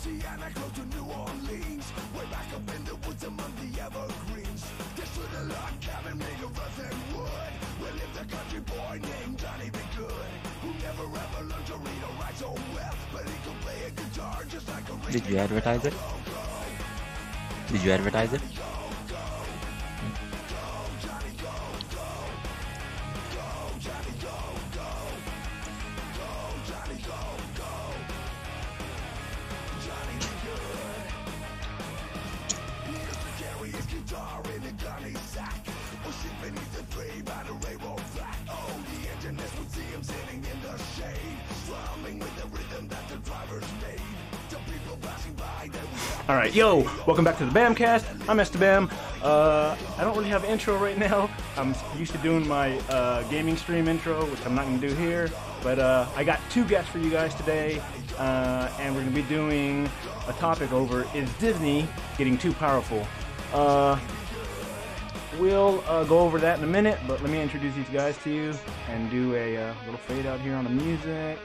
Louisiana, close to New Orleans, way back up in the woods among the evergreens. This little log cabin made of earth and wood, where lived a country boy named Johnny B. Good, who never ever learned to read or write so well, but he could play a guitar just like a... Did you advertise it? Did you advertise it? All right, yo, welcome back to the BAMcast. I'm esteBAM. I don't really have an intro right now. I'm used to doing my gaming stream intro, which I'm not going to do here. But I got two guests for you guys today, and we're going to be doing a topic over, is Disney getting too powerful? We'll go over that in a minute, but let me introduce these guys to you and do a little fade out here on the music.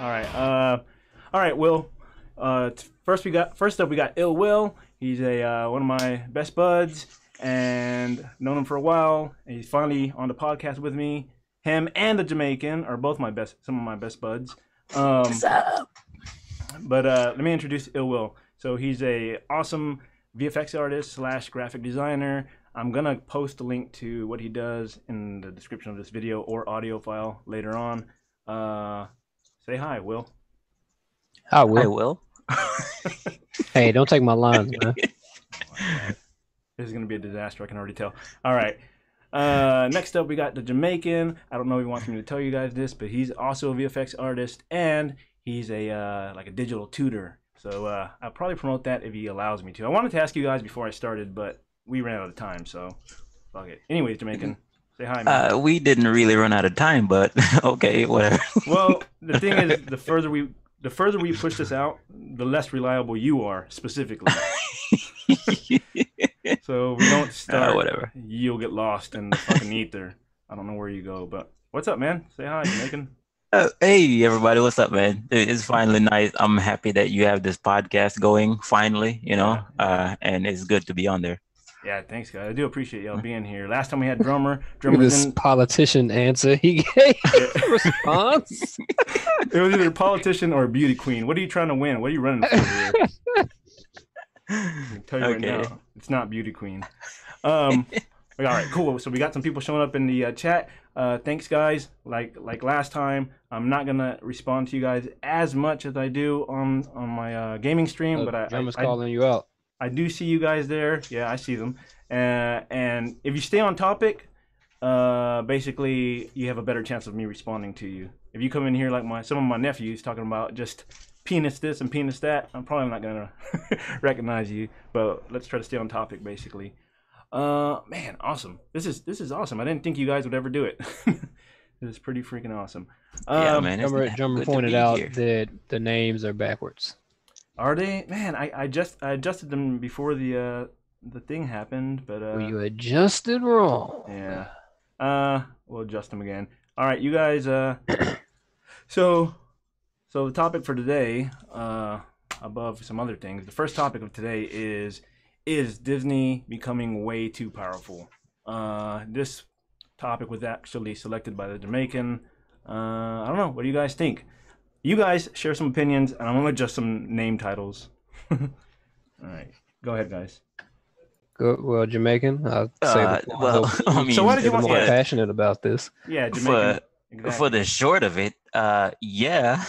All right, Will. First up we got illwill. He's one of my best buds, and known him for a while. And he's finally on the podcast with me. Him and the Jamaican are both some of my best buds. What's up? But let me introduce illwill. So he's a awesome VFX artist / graphic designer. I'm gonna post a link to what he does in the description of this video or audio file later on. Say hi, Will. Hi, Will. Hi, Will. Hey, don't take my lines, man. This is going to be a disaster, I can already tell. All right. Next up, we got the Jamaican. I don't know if he wants me to tell you guys this, but he's also a VFX artist, and he's a like a digital tutor. So I'll probably promote that if he allows me to. I wanted to ask you guys before I started, but we ran out of time, so fuck it. Anyways, Jamaican, say hi, man. We didn't really run out of time, but okay, whatever. Well, the thing is, the further we push this out, the less reliable you are, specifically. So we don't start. Whatever. You'll get lost in the fucking ether. I don't know where you go, but what's up, man? Say hi, Jamaican. Hey, everybody, what's up, man? It's finally nice. I'm happy that you have this podcast going, finally, and it's good to be on there. Yeah, thanks, guys. I do appreciate y'all being here. Last time we had drummer This politician answer he gave response. It was either politician or beauty queen. What are you trying to win? What are you running for here? I can tell you right now, it's not beauty queen. All right, cool. So we got some people showing up in the chat. Thanks, guys. Like last time, I'm not gonna respond to you guys as much as I do on my gaming stream, but Drummer's calling you out. I do see you guys there. Yeah, I see them. And if you stay on topic, basically you have a better chance of me responding to you. If you come in here like some of my nephews talking about just penis this and penis that, I'm probably not gonna recognize you. But let's try to stay on topic, basically. Man, awesome. This is awesome. I didn't think you guys would ever do it. This is pretty freaking awesome. Yeah, man. Drummer pointed out that the names are backwards. Are they? Man, I adjusted them before the thing happened, but well, you adjusted wrong. Yeah. We'll adjust them again. All right, you guys. So the topic for today, above some other things, the first topic of today is Disney becoming way too powerful? This topic was actually selected by the Jamaican. I don't know. What do you guys think? You guys share some opinions, and I'm going to adjust some name titles. All right. Go ahead, guys. Well, Jamaican, I'll say so why did you want more passionate about this? Yeah, Jamaican. Exactly. For the short of it, yeah,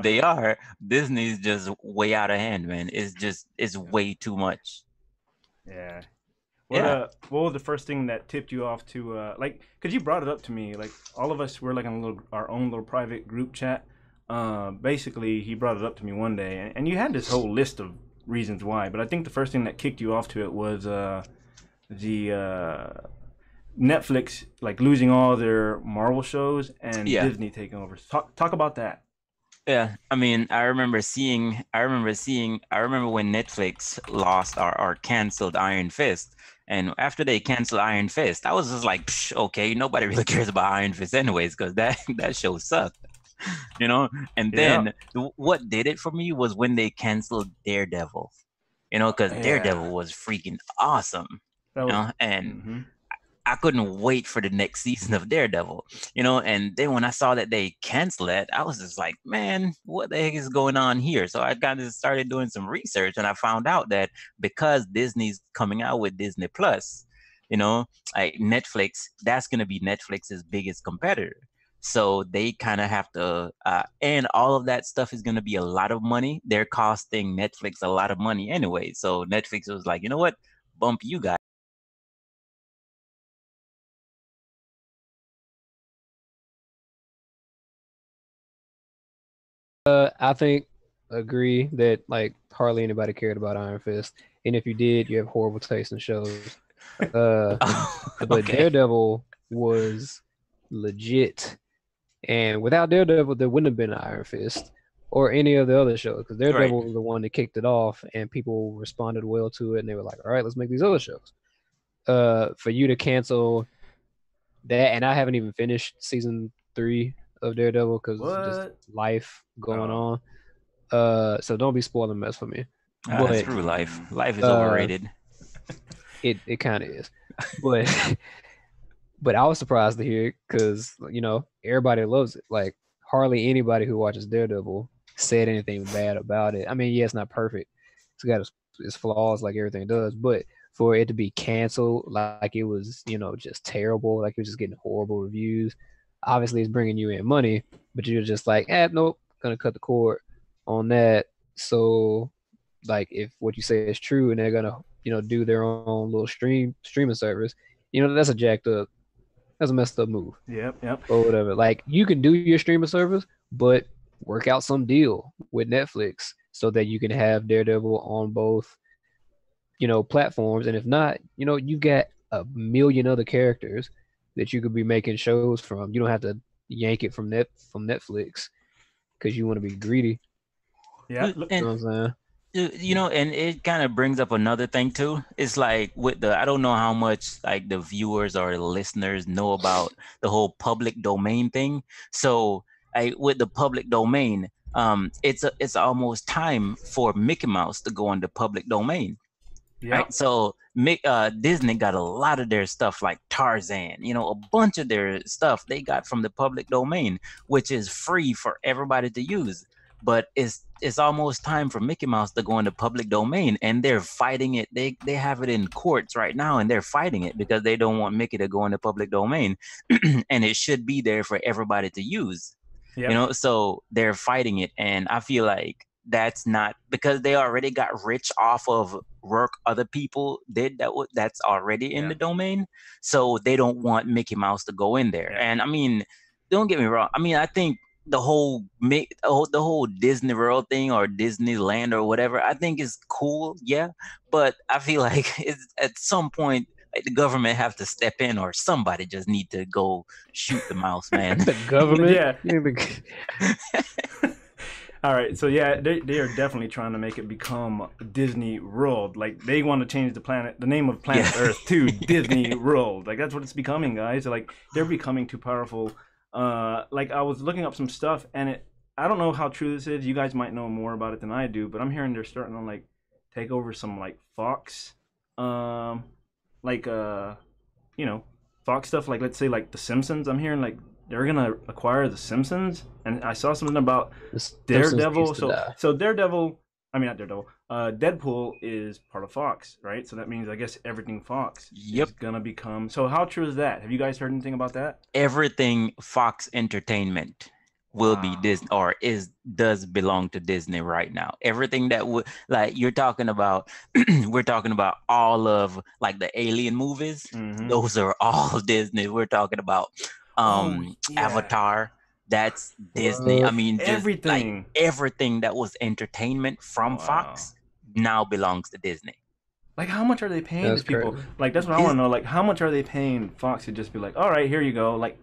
they are. Disney's just way out of hand, man. It's way too much. Yeah. What was the first thing that tipped you off to because you brought it up to me, like all of us were like in our own little private group chat. Basically he brought it up to me one day, and you had this whole list of reasons why, but I think the first thing that kicked you off to it was the Netflix like losing all their Marvel shows and Disney taking over. Talk about that. Yeah, I mean, I remember when Netflix lost or canceled Iron Fist. And after they canceled Iron Fist, I was just like, okay, nobody really cares about Iron Fist anyways, because that show sucked. you know. And Yeah. then what did it for me was when they canceled Daredevil, you know, because Yeah. Daredevil was freaking awesome, That you was. know, and Mhm. I couldn't wait for the next season of Daredevil, you know. And then when I saw that they canceled it, I was just like, man, what the heck is going on here? So I kind of started doing some research, and I found out that because Disney's coming out with Disney Plus, you know, like Netflix, that's going to be Netflix's biggest competitor. So they kind of have to, and all of that stuff is going to be a lot of money. They're costing Netflix a lot of money anyway. So Netflix was like, you know what, bump you guys. I think agree that like hardly anybody cared about Iron Fist, and if you did, you have horrible taste in shows. Uh, but Okay. Daredevil was legit, and without Daredevil, there wouldn't have been Iron Fist or any of the other shows because Right. Daredevil was the one that kicked it off, and people responded well to it, and they were like, "All right, let's make these other shows." For you to cancel that, and I haven't even finished season 3 of Daredevil because just What? life going Oh. on. So don't be spoiling mess for me. But Screw life. Life is uh, overrated. it kind of is. But but I was surprised to hear it because you know everybody loves it. Like hardly anybody who watches Daredevil said anything bad about it. I mean, yeah, it's not perfect. It's got its flaws like everything does, but for it to be canceled like it was, you know, just terrible, like it was just getting horrible reviews. Obviously, it's bringing you in money, but you're just like, nope, gonna cut the cord on that. So, like, if what you say is true and they're gonna, you know, do their own little streaming service, you know, that's a jacked up, that's a messed up move Yep. or whatever. Like, you can do your streaming service, but work out some deal with Netflix so that you can have Daredevil on both, you know, platforms. And if not, you know, you got a million other characters that you could be making shows from. You don't have to yank it from Netflix because you want to be greedy. Yeah. Look. You And know what I'm saying? you know, and it kind of brings up another thing too. It's like with the I don't know how much like the viewers or the listeners know about the whole public domain thing. So with the public domain, it's almost time for Mickey Mouse to go on the public domain. Right. Yep. So Disney got a lot of their stuff like Tarzan, you know, a bunch of their stuff they got from the public domain, which is free for everybody to use. But it's almost time for Mickey Mouse to go in the public domain, and they're fighting it. They have it in courts right now, and they're fighting it because they don't want Mickey to go in the public domain, and it should be there for everybody to use. You Yep. know, so they're fighting it, and I feel like that's not because they already got rich off of work other people did that's already in Yeah. the domain, so they don't want Mickey Mouse to go in there. Yeah. And I mean, don't get me wrong, I mean, I think the whole Disney World thing or Disneyland or whatever, I think is cool, yeah, but I feel like it's at some point like the government have to step in or somebody just need to go shoot the mouse, man. The government. Yeah. You think All right, so yeah, they are definitely trying to make it become Disney World. Like they want to change the name of planet Yeah. Earth to Disney World. Like that's what it's becoming, guys. Like they're becoming too powerful. Like I was looking up some stuff, and I don't know how true this is. You guys might know more about it than I do, but I'm hearing they're starting to like take over some like Fox, like you know, Fox stuff. Like let's say like The Simpsons. I'm hearing like they're gonna acquire The Simpsons, and I saw something about Daredevil. So Daredevil. I mean not Daredevil. Deadpool is part of Fox, right? So that means I guess everything Fox Yep. is gonna become. So how true is that? Have you guys heard anything about that? Everything Fox Entertainment will be Wow. Disney or does belong to Disney right now. Everything that would like you're talking about, we're talking about all of like the Alien movies. Mhm. Those are all Disney. We're talking about Oh, yeah. Avatar. That's Disney. I mean, just Everything. like everything that was entertainment from Wow. Fox now belongs to Disney. Like, how much are they paying That's these people? crazy. Like, that's what I want to know. Like, how much are they paying Fox to just be like, all right, here you go. Like,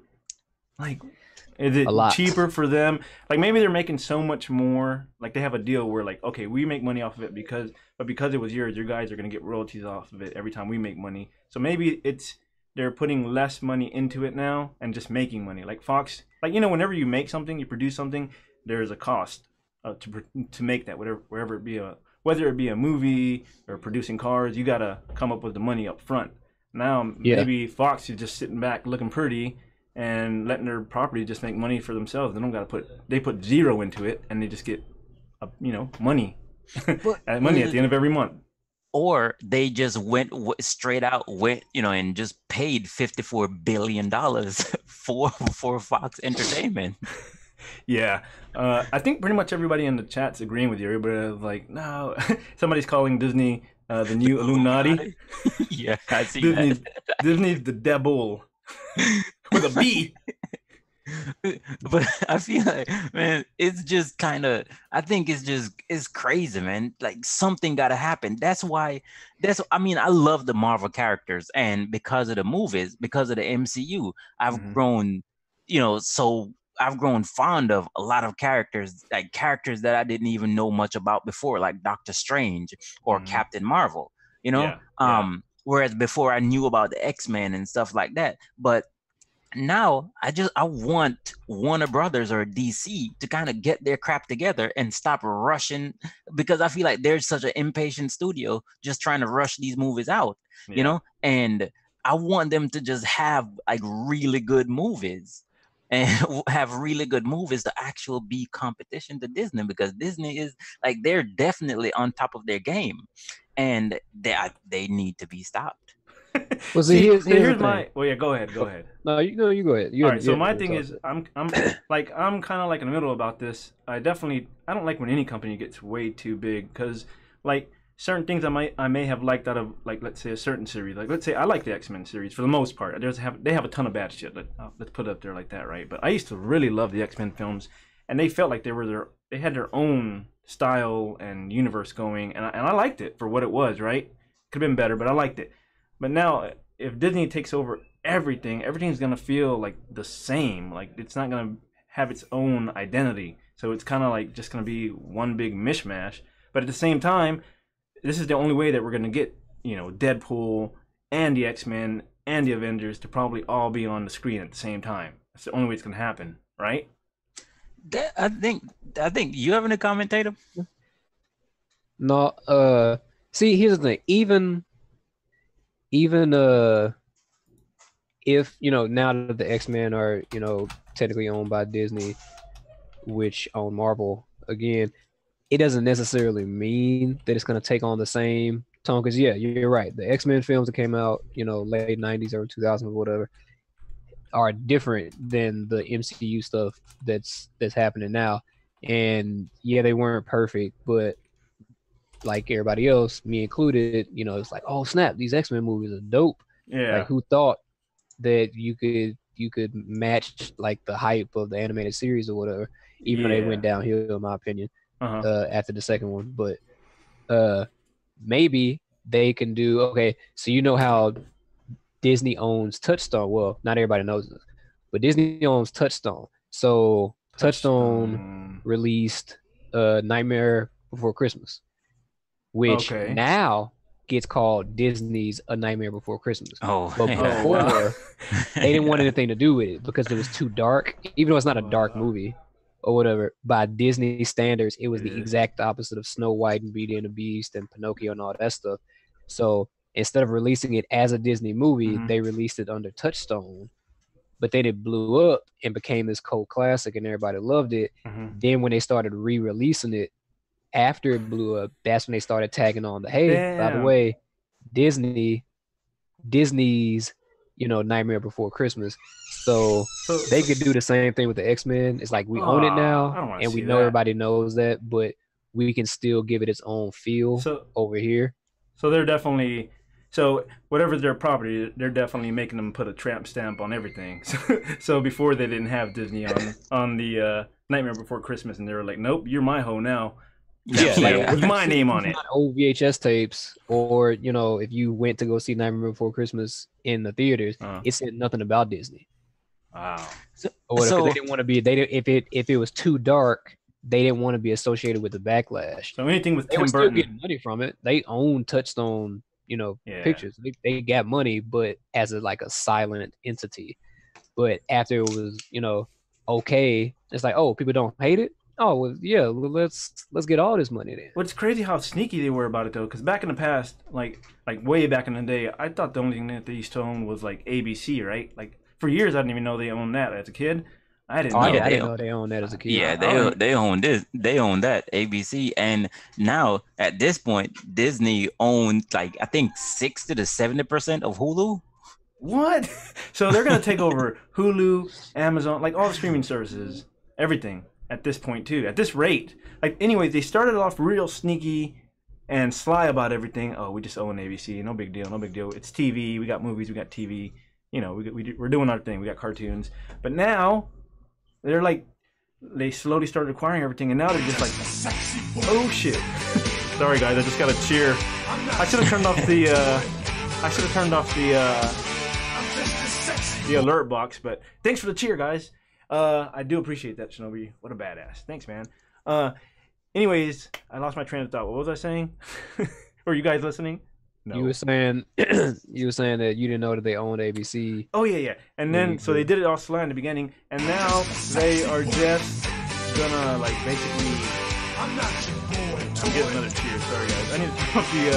is it A lot. cheaper for them? Like, maybe they're making so much more. Like, they have a deal where, like, okay, we make money off of it because it was yours, your guys are gonna get royalties off of it every time we make money. So maybe it's they're putting less money into it now and just making money. Like Fox, like, you know, whenever you make something, you produce something, there's a cost to make that, whether it be a movie or producing cars, you gotta come up with the money up front. Now maybe Fox is just sitting back looking pretty and letting their property just make money for themselves. They don't gotta put zero into it, and they just get money money at the end of every month. Or they just went straight out, and just paid $54 billion for Fox Entertainment. Yeah. I think pretty much everybody in the chat's agreeing with you. Everybody's like, no. Somebody's calling Disney the new Illuminati. Yeah, I see that. Disney's the devil with a B. But I feel like, man, it's just kind of, I think it's crazy, man. Like, something got to happen. I mean, I love the Marvel characters, and because of the movies, because of the MCU, I've grown, I've grown fond of a lot of characters, like characters that I didn't even know much about before, like Doctor Strange or Captain Marvel, whereas before I knew about the X-Men and stuff like that. But now I want Warner Brothers or DC to kind of get their crap together and stop rushing, because I feel like there's such an impatient studio just trying to rush these movies out, and I want them to just have like really good movies and have really good movies to actually be competition to Disney, because Disney is like, they're definitely on top of their game, and they need to be stopped. Well, here's my. Well, yeah, go ahead. No, you go ahead. All right. So my thing is, I'm kind of like in the middle about this. I don't like when any company gets way too big, because like certain things I may have liked out of, like, let's say a certain series. Like, let's say I like the X-Men series for the most part. They have a ton of bad shit. Let's put it up there like that, right? But I used to really love the X-Men films, and they felt like they had their own style and universe going, and I liked it for what it was, right? Could have been better, but I liked it. But now, if Disney takes over everything's gonna feel like the same. Like, it's not gonna have its own identity. So it's kind of like just gonna be one big mishmash. But at the same time, this is the only way that we're gonna get, Deadpool and the X-Men and the Avengers to probably all be on the screen at the same time. That's the only way it's gonna happen, right? I think you have any comment, Tatum? No. See, here's the thing. Even if now that the X-Men are technically owned by Disney, which own Marvel again, it doesn't necessarily mean that it's going to take on the same tone. Because you're right, the X-Men films that came out late 90s or 2000s or whatever are different than the MCU stuff that's happening now. And they weren't perfect, but like everybody else, me included, it's like, oh snap, these X-Men movies are dope. Yeah. Like, who thought that you could match like the hype of the animated series or whatever, even though they went downhill in my opinion after the second one. But maybe they can do, okay, so how Disney owns Touchstone. Well, not everybody knows this, but Disney owns Touchstone. So Touchstone released Nightmare Before Christmas, which now gets called Disney's A Nightmare Before Christmas. But before, they didn't want anything to do with it because it was too dark. Even though it's not a dark movie or whatever, by Disney standards, it was the exact opposite of Snow White and Beauty and the Beast and Pinocchio and all that stuff. So instead of releasing it as a Disney movie, they released it under Touchstone. But then it blew up and became this cult classic, and everybody loved it. Then when they started re-releasing it, after it blew up, that's when they started tagging on by the way, Disney's Nightmare Before Christmas. So they could do the same thing with the X-Men. It's like, we own it now, and we know everybody knows that, but we can still give it its own feel over here. So they're definitely, whatever's their property, they're definitely making them put a tramp stamp on everything. So before, they didn't have Disney on the Nightmare Before Christmas, and they were like, nope, you're my hoe now. With my name on it. Old VHS tapes, or if you went to go see Nightmare Before Christmas in the theaters, it said nothing about Disney. Wow. They didn't want to be. If it was too dark, they didn't want to be associated with the backlash. So anything with Tim Burton, still getting money from it. They own Touchstone pictures. They got money, but as like a silent entity. But after it was, okay, it's like, oh, people don't hate it. Oh, well, yeah, well, let's get all this money then. Well, it's crazy how sneaky they were about it though, because back in the past, like way back in the day, I thought the only thing that they used to own was like ABC, right? Like for years, I didn't even know they owned that as a kid. I didn't know. I didn't know they owned that as a kid. Yeah, they own this. They own that ABC, and now at this point, Disney owns like I think 60 to 70% of Hulu. What? So they're gonna take over Hulu, Amazon, like all the streaming services, everything at this point too. At this rate, like anyway, they started off real sneaky and sly about everything. Oh, we just own ABC. No big deal. No big deal. It's TV. We got movies. We got TV. We're doing our thing. We got cartoons. But now they're like, they slowly started acquiring everything, and now they're just like, oh shit. Sorry guys, I just got a cheer. I should have turned off the. The alert box, but thanks for the cheer, guys. I do appreciate that, Shinobi. What a badass. Thanks, man. Anyways, I lost my train of thought. What was I saying? Were you guys listening? No. You were saying that you didn't know that they owned ABC. Oh yeah. And then so they did it all sly in the beginning, and now they are just gonna like basically. I'm getting another cheer. Sorry guys. I need to turn off the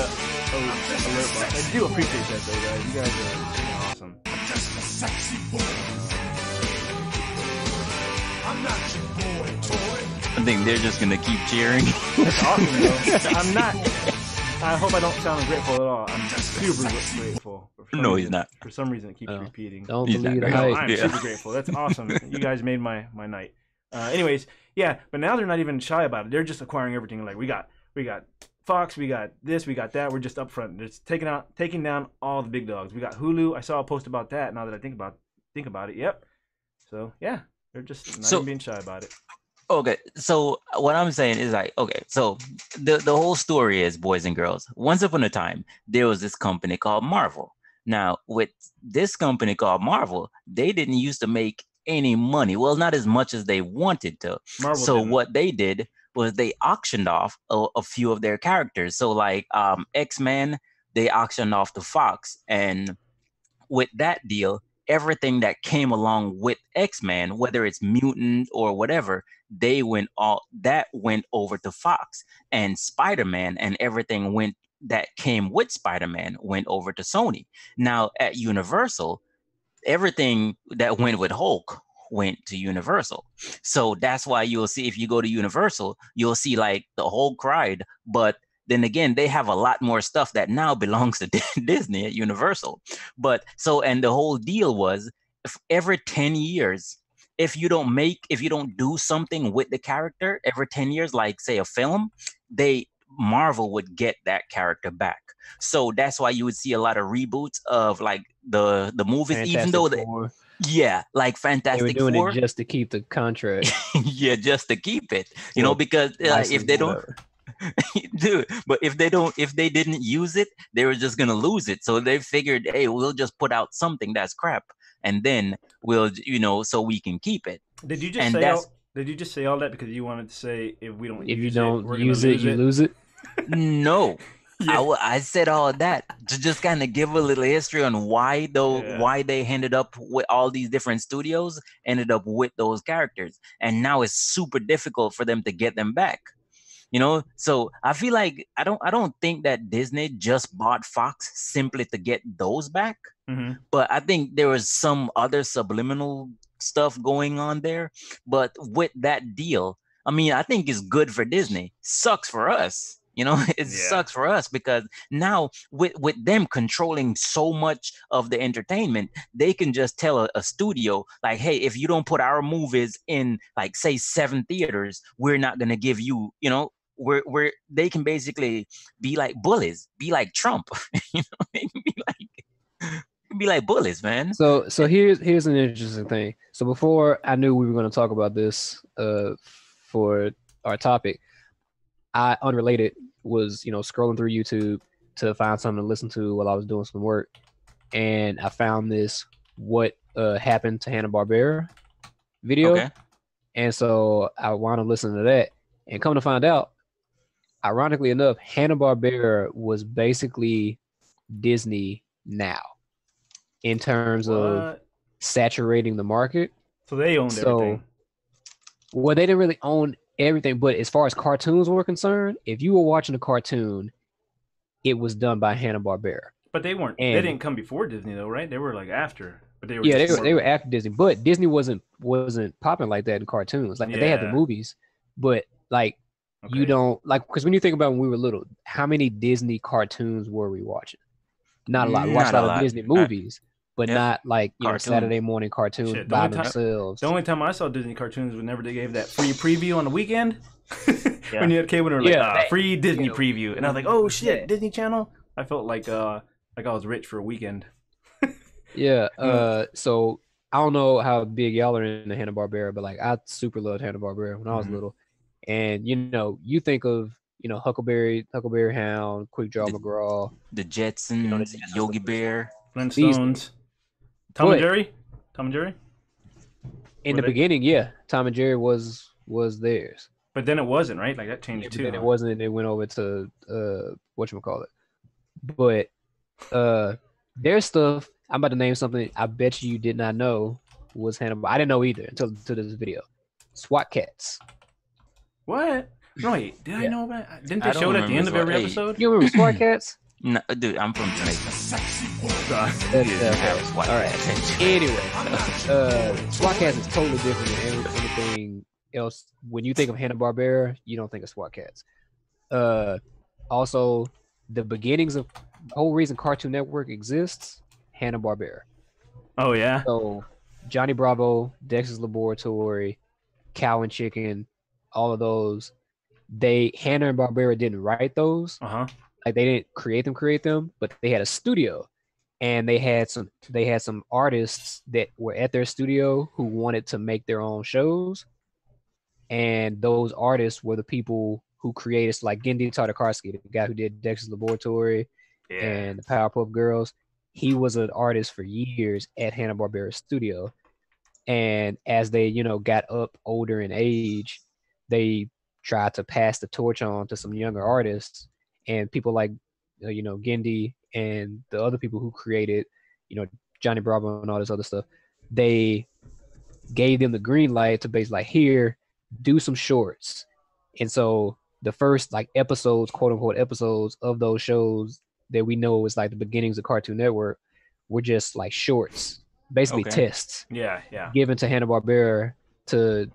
alert box. I do appreciate that though, guys. You guys are awesome. I think they're just gonna keep cheering. That's awesome, though. I'm not. I hope I don't sound ungrateful at all. I'm super grateful. No, he's not. For some reason, it keeps repeating. Don't believe the hype. I'm super grateful. That's awesome. You guys made my night. Anyways, yeah, but now they're not even shy about it. They're just acquiring everything. Like we got Fox, we got this, we got that. We're just up front. It's taking down all the big dogs. We got Hulu. I saw a post about that. Now that I think about it, yep. So yeah, they're just not even being shy about it. Okay, so what I'm saying is like, okay, so the whole story is, boys and girls, once upon a time, there was this company called Marvel. Now, with this company called Marvel, they didn't used to make any money. Well, not as much as they wanted to. What they did was they auctioned off a few of their characters. So like X-Men, they auctioned off to Fox. And with that deal, everything that came along with X-Men, whether it's mutant or whatever, went over to Fox. And Spider-Man and everything that came with Spider-Man went over to Sony. Now at Universal, everything that went with Hulk went to Universal. So that's why you'll see, if you go to Universal, you'll see like the Hulk ride, but then again, they have a lot more stuff that now belongs to Disney at Universal. And the whole deal was, if every 10 years, if you don't do something with the character every 10 years, like say a film, Marvel would get that character back. So that's why you would see a lot of reboots of like the movies, Fantastic even though Four. Yeah, like Fantastic They were doing Four. it just to keep the contract. Yeah, just to keep it. Because if they don't. Dude, but if they didn't use it, they were just gonna lose it. So they figured, hey, we'll just put out something that's crap, and then we'll, so we can keep it. Did you just say all that because you wanted to say if you don't use it, you lose it? No. Yeah. I said all of that to just kind of give a little history on why they ended up with all these different studios, ended up with those characters, and now it's super difficult for them to get them back. So I feel like I don't think that Disney just bought Fox simply to get those back. Mm-hmm. But I think there was some other subliminal stuff going on there. But with that deal, I mean, I think it's good for Disney. Sucks for us. Sucks for us because now with them controlling so much of the entertainment, they can just tell a studio like, hey, if you don't put our movies in like say 7 theaters, we're not going to give you, where they can basically be like bullies, be like Trump, they can be like bullies, man. So here's an interesting thing. So before I knew we were going to talk about this for our topic, I unrelated was scrolling through YouTube to find something to listen to while I was doing some work, and I found this what happened to Hanna-Barbera video. Okay. And so I wound up listening to that, and come to find out, ironically enough, Hanna-Barbera was basically Disney now in terms of What? saturating the market. So they owned everything. Well, they didn't really own everything, but as far as cartoons were concerned, if you were watching a cartoon, it was done by Hanna-Barbera. But they weren't. And- they didn't come before Disney though, right? They were like after. But they were. Yeah, just they were after Disney, but Disney wasn't popping like that in cartoons. Like they had the Yeah. movies, but like you Okay. don't like because when you think about when we were little, how many Disney cartoons were we watching? Not a lot. We watched Not a a lot of lot. Disney movies, but Yeah. not like Cartoons. Saturday morning cartoons Shit, the by only time- themselves. The only time I saw Disney cartoons was whenever they gave that free preview on the weekend. Yeah. When you had cable, and they were like, Yeah. free Disney preview, and I was like, oh shit, Yeah. Disney Channel. I felt like I was rich for a weekend. Yeah. So I don't know how big y'all are into Hanna-Barbera, but like I super loved Hanna-Barbera when I was Mhm. little. And you think of Huckleberry Hound, Quick Draw McGraw. The Jetsons, You know, this is Yogi the- Bear. Flintstones. Tom and But- Jerry. Tom and Jerry. In Were the they- beginning, yeah, Tom and Jerry was theirs. But then it wasn't, right? Like that Yeah, changed but too. then it wasn't. It went over to whatchamacallit. But their stuff. I'm about to name something I bet you did not know was Hannibal. I didn't know either until this video. SWAT Cats. What? No, wait. Did I Yeah. know about it? Didn't I they don't show it at the remember end of SWAT. every Hey. episode? You remember SWAT Cats? No, dude, I'm from Jamaica. Okay. SWAT All right. Cats. Anyway, SWAT Cats is totally different than anything else. When you think of Hanna-Barbera, you don't think of SWAT Cats. Also, the beginnings of the whole reason Cartoon Network exists, Hanna-Barbera. Oh yeah. So Johnny Bravo, Dexter's Laboratory, Cow and Chicken, all of those, Hanna and Barbera didn't write those. Uh huh. Like they didn't create them, but they had a studio, and they had some artists that were at their studio who wanted to make their own shows, and those artists were the people who created like Gendy Tartakovsky, the guy who did Dexter's Laboratory Yeah. and the Powerpuff Girls. He was an artist for years at Hanna-Barbera studio, and as they got up older in age, they tried to pass the torch on to some younger artists, and people like Gendy and the other people who created Johnny Bravo and all this other stuff. They gave them the green light to basically like, here, do some shorts. And so the first like episodes, quote unquote episodes of those shows that we know is like the beginnings of Cartoon Network were just like shorts, basically Okay. tests Yeah. Yeah. given to Hanna-Barbera to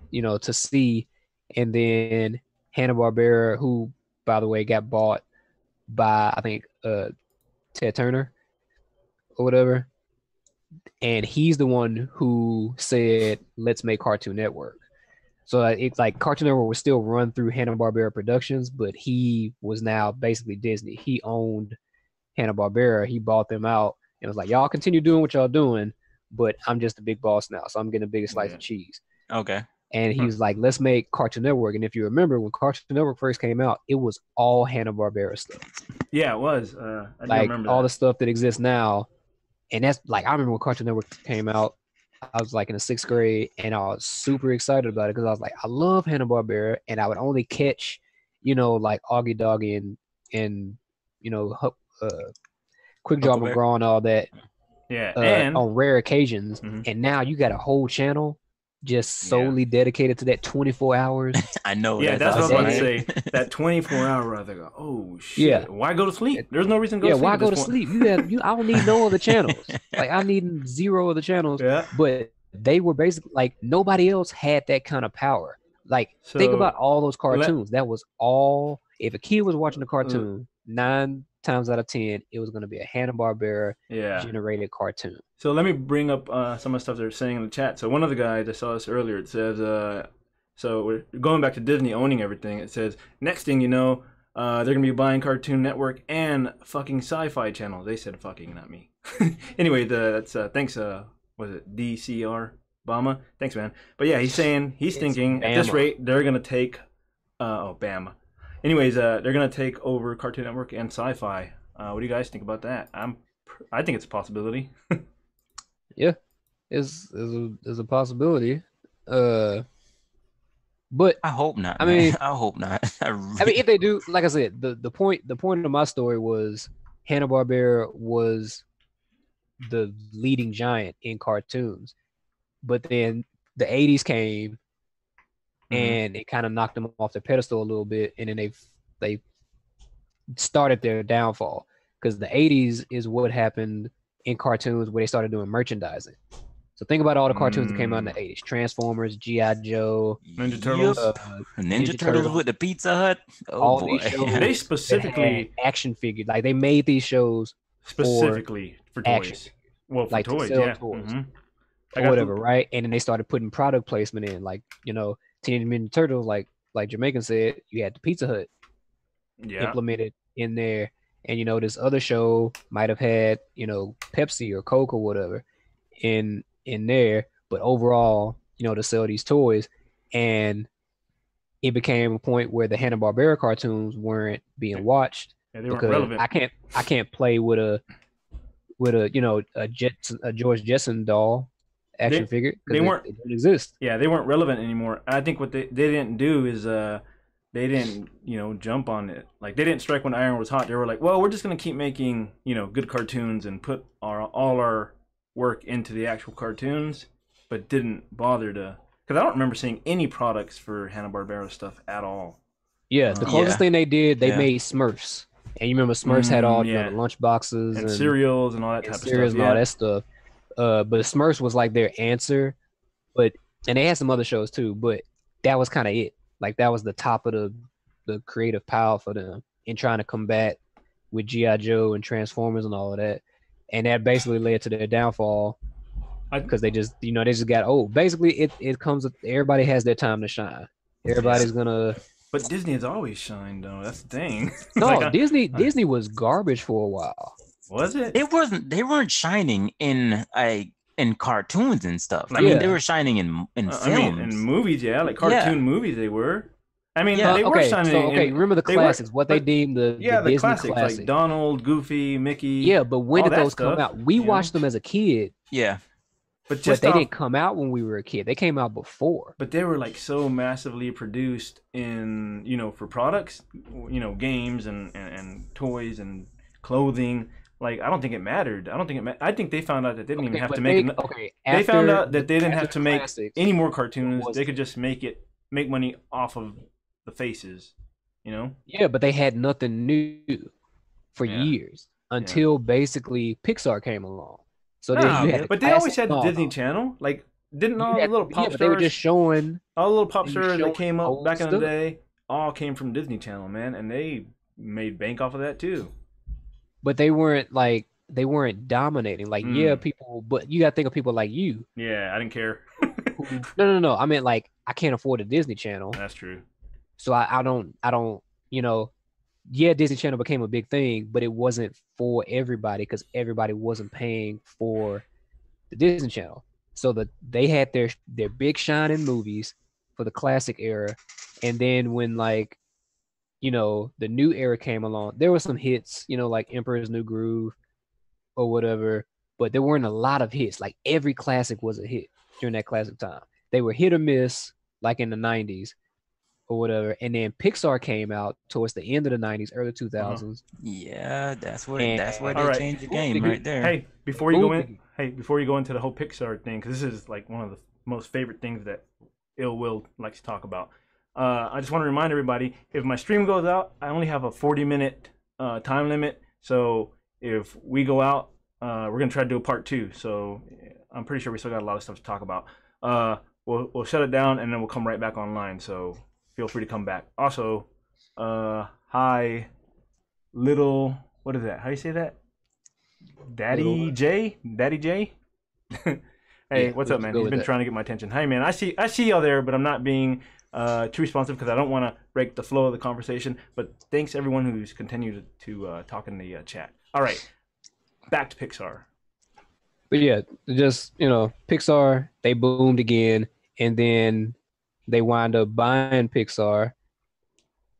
see. And then Hanna-Barbera, who by the way got bought by I think Ted Turner or whatever, and he's the one who said let's make Cartoon Network. So it's like Cartoon Network was still run through Hanna-Barbera Productions, but he was now basically Disney. He owned Hanna-Barbera. He bought them out and was like, y'all continue doing what y'all doing, but I'm just the big boss now, so I'm getting the biggest slice Yeah. of cheese. Okay. And he was like, let's make Cartoon Network. And if you remember, when Cartoon Network first came out, it was all Hanna-Barbera stuff. Yeah. It was. I do Like remember all that. the stuff that exists now. And that's like, I remember when Cartoon Network came out, I was like in the 6th grade, and I was super excited about it because I was like, I love Hanna-Barbera, and I would only catch, like Augie Doggy and Quick Draw Huckleberry. McGraw and all that Yeah. And on rare occasions. Mhm. And now you got a whole channel just solely dedicated to that 24 hours. I know. yeah, that's what I was awesome. about to say. That 24-hour, I think, oh shit. Yeah. Why go to sleep? There's no reason to go Yeah, to sleep. why at go this to point. sleep? I don't need no other channels. Like I need 0 other channels. Yeah. But they were basically like nobody else had that kind of power. Like think So, about all those cartoons. That was all. If a kid was watching a cartoon, 9 times out of 10, it was going to be a Hanna-Barbera Yeah. generated cartoon. So let me bring up some of the stuff they're saying in the chat. So one of the guys I saw this earlier, it says, so we're going back to Disney owning everything. It says, next thing you know, they're going to be buying Cartoon Network and fucking Sci-Fi Channel. They said fucking, not me. Anyway, that's thanks, was it DCR Bama? Thanks, man. But yeah, he's saying, he's thinking, at this Bama. rate, they're going to take, Bama. Anyways, they're going to take over Cartoon Network and Sci-Fi. What do you guys think about that? I think it's a possibility. Is a possibility. But I hope not. I man. mean- I hope not. I mean, if they do, like I said, the point of my story was Hanna-Barbera was the leading giant in cartoons, but then the 80s came and it kind of knocked them off their pedestal a little bit, and then they started their downfall, because the 80s is what happened in cartoons where they started doing merchandising. So think about all the cartoons that came out in the 80s: Transformers, G.I. Joe, Ninja Turtles. Ninja Turtles with the Pizza Hut. Oh all boy. these shows They that specifically had action figures. Like, they made these shows specifically for action toys. figures, Well, for like to toys, sell yeah. toys. Mhm. or whatever, right? And then they started putting product placement in, like, you know, Teenage Mutant Ninja Turtles, like Jamaican said, you had the Pizza Hut Yeah. implemented in there, and you know, this other show might have had, you know, Pepsi or Coke or whatever in there, but overall, you know, to sell these toys. And it became a point where the Hanna-Barbera cartoons weren't being watched Yeah, they weren't because relevant. I can't play with a you know, a George Jetson doll action figure, they because weren't- it didn't exist. Yeah, they weren't relevant anymore. I think what they didn't do is they didn't, you know, jump on it. Like, they didn't strike when iron was hot. They were like, well, we're just gonna keep making, you know, good cartoons and put all our work into the actual cartoons, but didn't bother to. Because I don't remember seeing any products for Hanna-Barbera stuff at all. Yeah, the closest Yeah. thing they did, they Yeah. made Smurfs. And you remember Smurfs had all, you know, yeah. the lunch boxes And cereals and all that type of cereals stuff. and all Yeah. that stuff. But Smurfs was like their answer. And they had some other shows too, but that was kind of it. Like, that was the top of the creative pile for them in trying to combat with G.I. Joe and Transformers and all of that. And that basically led to their downfall, because they just, you know, they just got old. Basically, it comes with, everybody has their time to shine. Everybody's gonna. But Disney has always shined, though. That's the thing. No, Like, Disney was garbage for a while. was it? They weren't shining in cartoons and stuff. I Yeah. mean, they were shining in films. I mean, in movies, yeah, like cartoon movies, they were. I mean, Yeah. they were Okay, shining. so they remember the were- classics? What they but- deemed the Yeah, the Disney classics classics. like Donald, Goofy, Mickey. Yeah, but when all did that those come stuff, out? We you know? watched them as a kid, Yeah. but but just they off- didn't come out when we were a kid. They came out before. But they were like so massively produced in, you know, for products, you know, games and toys and clothing. Like, I don't think it mattered. I think they found out that they didn't even have but to make. They found out that they didn't have to make any more cartoons. was- They could just make money off of the faces, you know. Yeah, but they had nothing new for Yeah. years until basically Pixar came along. So then Nah, you had the but they always classic- had the no, Disney no. Channel. Like, didn't You all had- the little pop yeah, but they were stars, just showing. all the little pop they were stars that showing came up old back in the stuff. day, all came from Disney Channel, man, and they made bank off of that too. But they weren't dominating. Like, yeah, people, but you gotta think of people like you. Yeah, I didn't care. Who, no. I mean, like, I can't afford a Disney Channel, That's true. so I don't, you know, yeah, Disney Channel became a big thing, but it wasn't for everybody, because everybody wasn't paying for the Disney Channel. So they had their big shine in movies for the classic era, and then when, like, you know, the new era came along, there were some hits, you know, like Emperor's New Groove or whatever, but there weren't a lot of hits. Like, every classic was a hit during that classic time. They were hit or miss, like in the 90s or whatever. And then Pixar came out towards the end of the 90s, early 2000s. Yeah, that's where And- they Alright. changed the game right there. Hey, before you go Movie. into the whole Pixar thing, because this is like one of the most favorite things that Ill Will likes to talk about. I just want to remind everybody, if my stream goes out, I only have a 40-minute time limit. So if we go out, we're gonna try to do a part 2. So I'm pretty sure we still got a lot of stuff to talk about. We'll shut it down and then we'll come right back online. So feel free to come back. Also, hi, little, what is that? How do you say that? Daddy J? Hey, Yeah, what's we'll up, man? go He's with been that. trying to get my attention. Hey, man, I see y'all there, but I'm not being too responsive because I don't want to break the flow of the conversation. But thanks everyone who's continued to talk in the chat. All right, back to Pixar. But yeah, just, you know, Pixar, they boomed again, and then they wind up buying Pixar.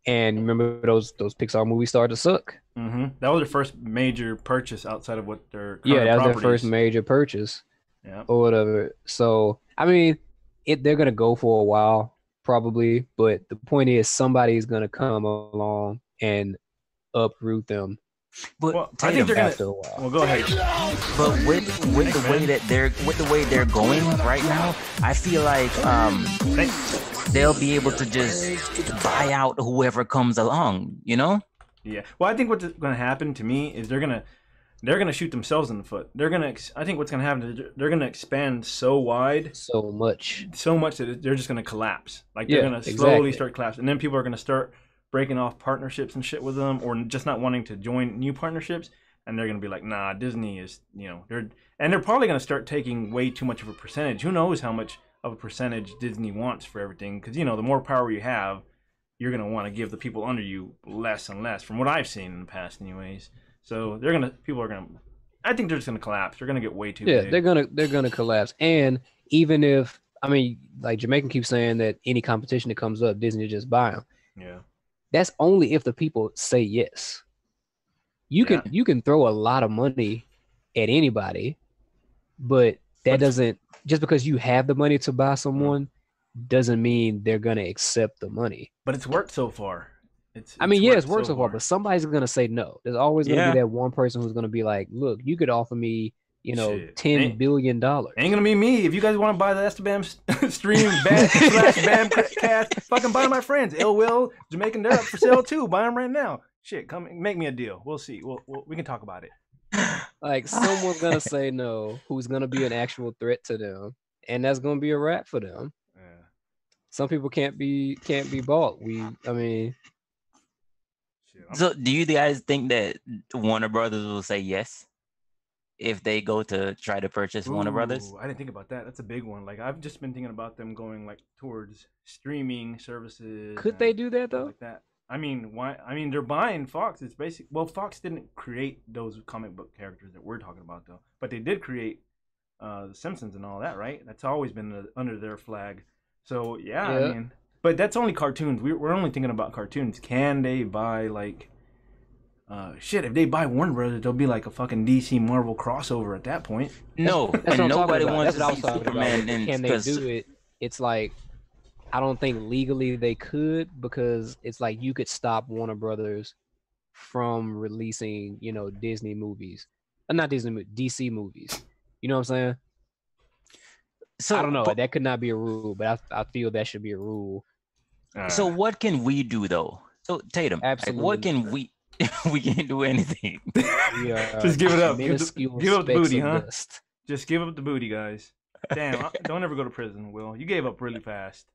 And remember, those Pixar movies started to suck. That was their first major purchase outside of what their current Yeah, that was their properties. first major purchase. Yeah. Or whatever. So, I mean, they're gonna go for a while probably, but the point is somebody's gonna come along and uproot them But Well, I think Tatum, they're gonna. After a while. Well, go ahead. but with the way they're going right now, I feel like they'll be able to just buy out whoever comes along. You know? Yeah. Well, I think what's going to happen to me is they're gonna shoot themselves in the foot. I think what's gonna happen is they're gonna expand so wide, So much. that they're just gonna collapse. Like they're gonna slowly start collapsing, and then people are gonna start breaking off partnerships and shit with them, or just not wanting to join new partnerships, and they're gonna be like, nah, Disney is, they're probably gonna start taking way too much of a percentage. Who knows how much of a percentage Disney wants for everything? Because the more power you have, you're gonna want to give the people under you less and less. From what I've seen in the past, anyways. So I think they're just gonna collapse. They're gonna get way too big. they're gonna collapse. And even if, like Jamaican keeps saying that any competition that comes up, Disney just buy them. Yeah. That's only if the people say yes. You can throw a lot of money at anybody, but that doesn't, just because you have the money to buy someone doesn't mean they're gonna accept the money. But it's worked so far. It's worked so far, but somebody's gonna say no. There's always gonna be that one person who's gonna be like, look, you could offer me, $10 billion. Ain't gonna be me. If you guys want to buy the esteBAM stream /BAM cast, fucking buy my friends. Illwill, Jamaican, they're up for sale too. Buy them right now. Shit, come make me a deal. We'll see. We can talk about it. Like, someone's gonna say no, who's gonna be an actual threat to them, and that's gonna be a wrap for them. Yeah. Some people can't be bought. So, do you guys think that Warner Brothers will say yes if they go to try to purchase Warner Brothers? I didn't think about that. That's a big one. Like, I've just been thinking about them going like towards streaming services. Could they do that though? Like that. Why? They're buying Fox. It's basic. Well, Fox didn't create those comic book characters that we're talking about though, but they did create the Simpsons and all that, right? That's always been under their flag. So yeah. But that's only cartoons. We're only thinking about cartoons. Can they buy like shit? If they buy Warner Brothers, they'll be like a fucking DC Marvel crossover at that point. No, and nobody wants to see Superman. Can they do it? It's like, I don't think legally they could, because it's like you could stop Warner Brothers from releasing, Disney movies. Not Disney, DC movies. You know what I'm saying? So I don't know. That could not be a rule, but I feel that should be a rule. So what can we do though? So Tatum, absolutely, what can we? We can't do anything. Just give it up. Give up the booty, huh? Dust. Just give up the booty, guys. Damn, don't ever go to prison, Will. You gave up really fast.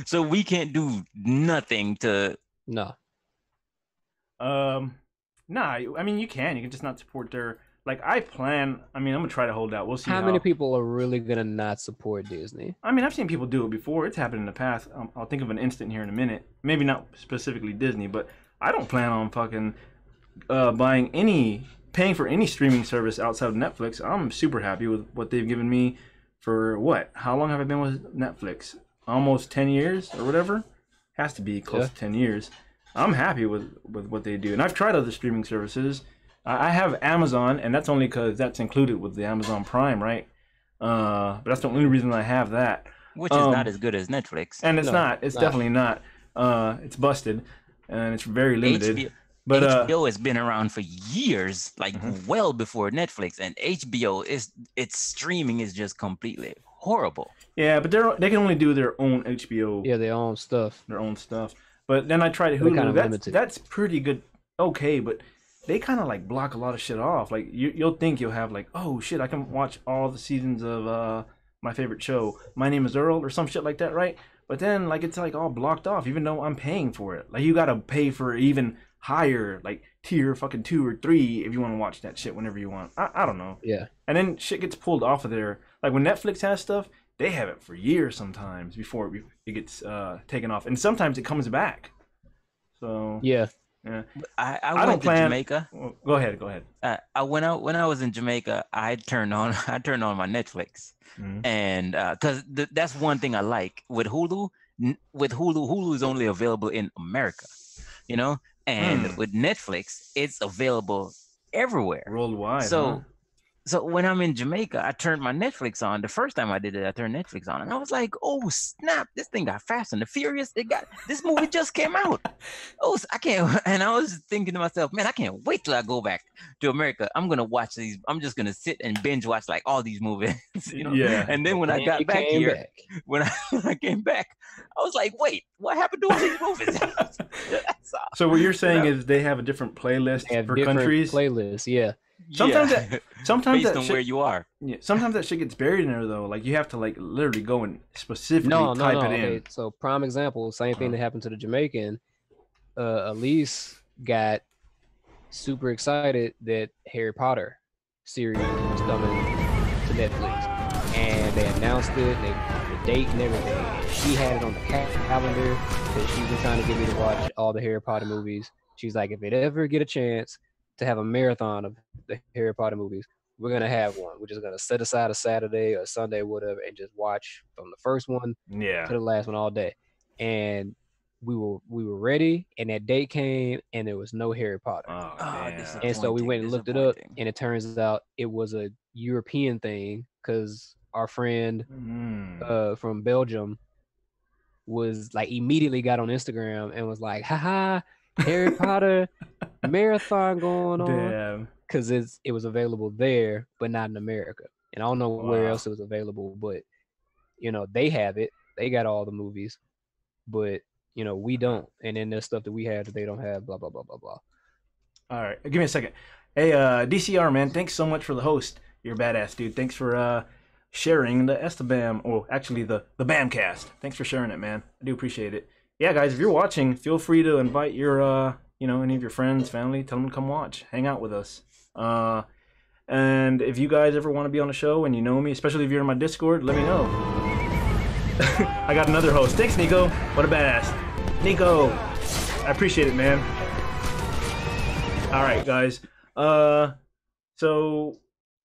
So we can't do nothing to. No. Nah. You can. You can just not support their. Like, I'm gonna try to hold out. We'll see. How many people are really gonna not support Disney? I've seen people do it before. It's happened in the past. I'll think of an instant here in a minute. Maybe not specifically Disney, but I don't plan on fucking paying for any streaming service outside of Netflix. I'm super happy with what they've given me for what? How long have I been with Netflix? Almost 10 years or whatever. Has to be close to 10 years. I'm happy with what they do, and I've tried other streaming services. I have Amazon, and that's only because that's included with the Amazon Prime, right? But that's the only reason I have that. Which is not as good as Netflix. And it's not. It's definitely not. It's busted, and it's very limited. But HBO has been around for years, like well before Netflix, and HBO its streaming is just completely horrible. Yeah, but they can only do their own HBO. Yeah, their own stuff. But then I tried Hulu. That's pretty good. Okay, but they kind of like block a lot of shit off. Like you'll think you'll have like, oh shit, I can watch all the seasons of my favorite show, My Name Is Earl, or some shit like that, right? But then like it's like all blocked off, even though I'm paying for it. Like you gotta pay for even higher like tier fucking 2 or 3 if you want to watch that shit whenever you want. I don't know. Yeah. And then shit gets pulled off of there. Like when Netflix has stuff, they have it for years sometimes before it gets taken off, and sometimes it comes back. So yeah. Yeah. I went to Jamaica. Go ahead. When I was in Jamaica, I turned on my Netflix, and because that's one thing I like with Hulu. Hulu is only available in America, and with Netflix, it's available everywhere worldwide. So So when I'm in Jamaica, I turned my Netflix on. The first time I did it, I turned Netflix on, and I was like, "Oh snap! This thing got Fast and the Furious. It got this movie just came out. Oh, I can't." And I was thinking to myself, "Man, I can't wait till I go back to America. I'm gonna watch these. I'm just gonna sit and binge watch like all these movies, you know." Yeah. And then when I And got you back came here, back. when I came back, I was like, "Wait, what happened to all these movies?" That's all. So what you're saying is they have a different playlist They have for different countries. playlists. Yeah. Sometimes Yeah. sometimes based that on shit, where you are. yeah, sometimes that shit gets buried in there though. Like you have to like literally go and specifically No. type it Okay. in. So prime example, same thing that happened to the Jamaican. Elise got super excited that Harry Potter series was coming to Netflix, and they announced it, the date and everything. And she had it on the calendar because she's been trying to get me to watch all the Harry Potter movies. She's like, if it ever get a chance to have a marathon of the Harry Potter movies, we're gonna have one. We're just gonna set aside a Saturday or Sunday, whatever, and just watch from the first one Yeah. to the last one all day. And we were ready, and that date came, and there was no Harry Potter. Oh, Oh, damn. And so we went and looked it up, disappointing. and it turns out it was a European thing because our friend from Belgium was like immediately got on Instagram and was like, haha, Harry Potter marathon going on, Damn. because it was available there but not in America. And I don't know where Wow. else it was available, but you know, they have it. They got all the movies, but you know, we don't. And then there's stuff that we have that they don't have, blah blah blah blah blah. All right, give me a second. Hey, DCR man, thanks so much for the host. You're a badass, dude. Thanks for sharing the esteBAM, or actually the BAMcast. Thanks for sharing it, man. I do appreciate it. Yeah, guys, if you're watching, feel free to invite your any of your friends, family, tell them to come watch, hang out with us. And if you guys ever want to be on the show and you know me, especially if you're in my Discord, let me know. I got another host. Thanks, Nico. What a badass. Nico, I appreciate it, man. All right, guys. So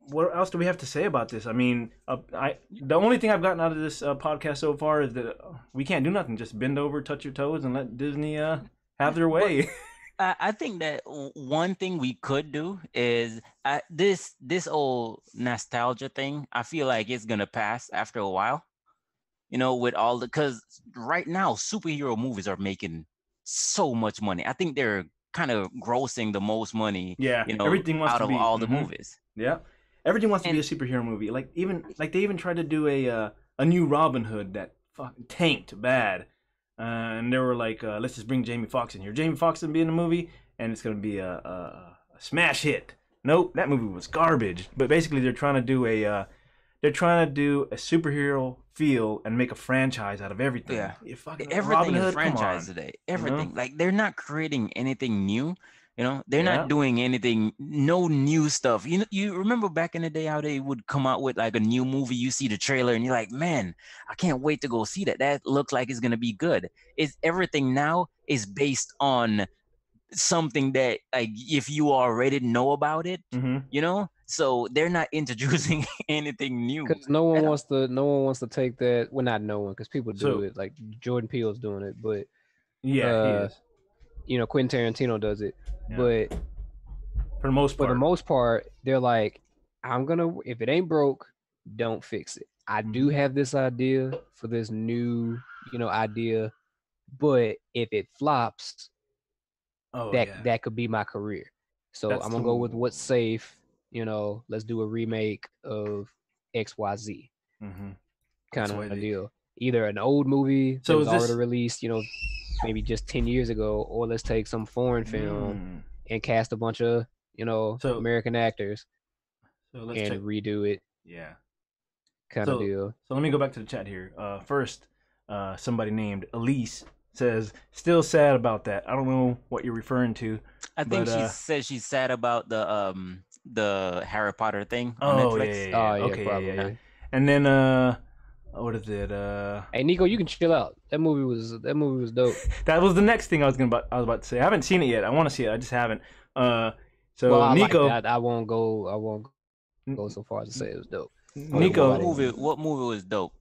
what else do we have to say about this? I mean, the only thing I've gotten out of this podcast so far is that we can't do nothing. Just bend over, touch your toes, and let Disney have their way. I think that one thing we could do is this old nostalgia thing. I feel like it's gonna pass after a while. You know, with all because right now superhero movies are making so much money. I think they're kind of grossing the most money. Yeah, you know, everything wants out to of be, all the movies. Yeah, everything wants to be a superhero movie. Like they even tried to do a new Robin Hood that fucking tanked bad, and they were like, let's just bring Jamie Foxx in here. Jamie Foxx will be in the movie, and it's gonna be a smash hit. Nope, that movie was garbage. But basically, they're trying to do a superhero feel and make a franchise out of everything. Yeah, Fucking everything Robin is Hood, franchise today. Everything, know? like they're not creating anything new. You know, they're not doing anything, no new stuff. You know, you remember back in the day how they would come out with like a new movie. You see the trailer and you're like, man, I can't wait to go see that. That looks like it's gonna be good. It's everything now is based on something that like if you already know about it, you know. So they're not introducing anything new. Because no one wants to take that. Well, not no one, because people do it. Like Jordan Peele's doing it, but yeah, he is. You know, Quentin Tarantino does it, but for the most part, they're like, if it ain't broke, don't fix it. I do have this idea for this new, idea, but if it flops, that could be my career. So I'm gonna go with what's safe. You know, let's do a remake of XYZ kind of a deal. Either an old movie that was already released, maybe just 10 years ago, or let's take some foreign film and cast a bunch of, American actors and redo it. Yeah. Kind of deal. So let me go back to the chat here. First, somebody named Elise says, still sad about that. I don't know what you're referring to. I think she says she's sad about the Harry Potter thing on Netflix. Yeah. And then what is it? Hey Nico, you can chill out. That movie was dope. That was the next thing I was about to say. I haven't seen it yet. I want to see it. I just haven't. Nico, I won't go so far as to say it was dope. Nico, what movie was dope?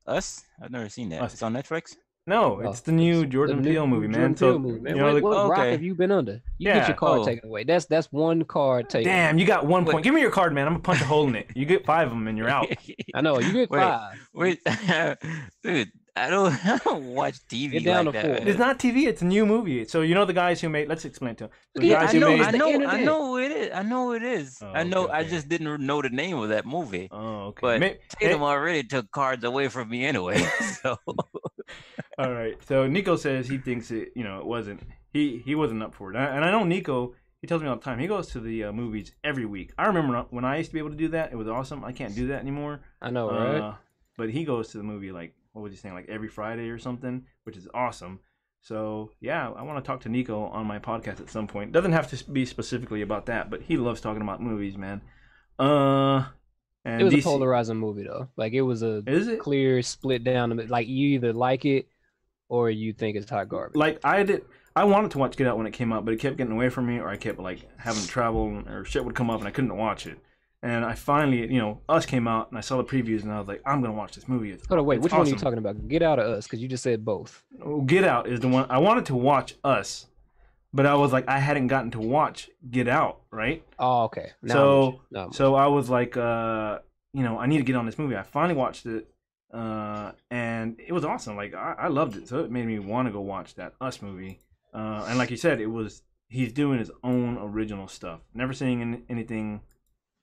Us. I've never seen that. It's on Netflix. No, it's the new Jordan Peele movie, man. Jordan Peele movie, man. You know, what rock Okay. have you been under? You Yeah. get your card Oh. taken away. That's one card taken. damn, you got 1 Wait. point. Give me your card, man. I'm gonna punch a hole in it. You get 5 of them and you're out. I know you get Wait, 5. Wait, dude, I don't watch TV Get down like to that. 4. man. It's not TV. It's a new movie. So you know the guys who made. Let's explain to them. The Yeah, guys I who know, made. I know, I internet. know who it is. I know who it is. Oh, I know. okay, I okay. just didn't know the name of that movie. Oh, okay. But Tatum already took cards away from me anyway. So All right. So Nico says he thinks it. You know, it wasn't. He wasn't up for it. And I know Nico. He tells me all the time. He goes to the movies every week. I remember when I used to be able to do that. It was awesome. I can't do that anymore. I know, right? But he goes to the movie like, what was he saying, like every Friday or something, which is awesome. So yeah, I want to talk to Nico on my podcast at some point. Doesn't have to be specifically about that, but he loves talking about movies, man. And It was DC a polarizing movie though. Like it was a Is it? clear split down. Like you either like it or you think it's hot garbage. Like I wanted to watch Get Out when it came out, but it kept getting away from me, or I kept like having to travel, or shit would come up and I couldn't watch it. And I finally, Us came out, and I saw the previews, and I was like, I'm gonna watch this movie. Hold on, wait. It's Which one are you awesome. talking about? Get Out of Us? Because you just said both. Get Out is the one I wanted to watch. Us, but I was like, I hadn't gotten to watch Get Out, right? Oh, okay. Now I'm So with you. Now I'm with so I was like, I need to get on this movie. I finally watched it, and it was awesome. Like I loved it, so it made me want to go watch that Us movie. And like you said, he's doing his own original stuff. Never seeing anything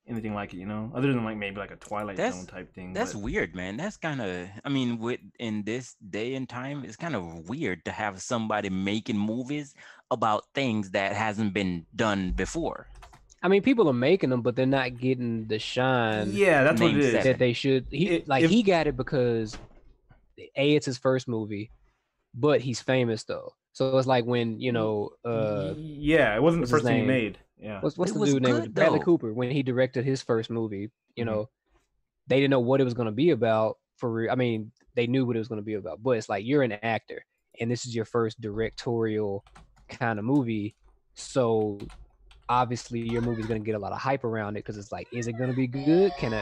like it, other than like maybe like a Twilight Zone type thing. that's but- weird, man. That's kind of. I mean, in this day and time, it's kind of weird to have somebody making movies about things that hasn't been done before. I mean, people are making them, but they're not getting the shine Yeah, that's what it Namesake. is. that they should. He got it because it's his first movie, but he's famous though. So it's like when Yeah, it wasn't the what's his first thing he name? made. Yeah. what's It the was dude name? good, Bradley though. Cooper, when he directed his first movie. You Mhm. know, they didn't know what it was going to be about. I mean, they knew what it was going to be about, but it's like you're an actor, and this is your first directorial kind of movie, so obviously your movie's going to get a lot of hype around it because it's like, is it going to be good? Can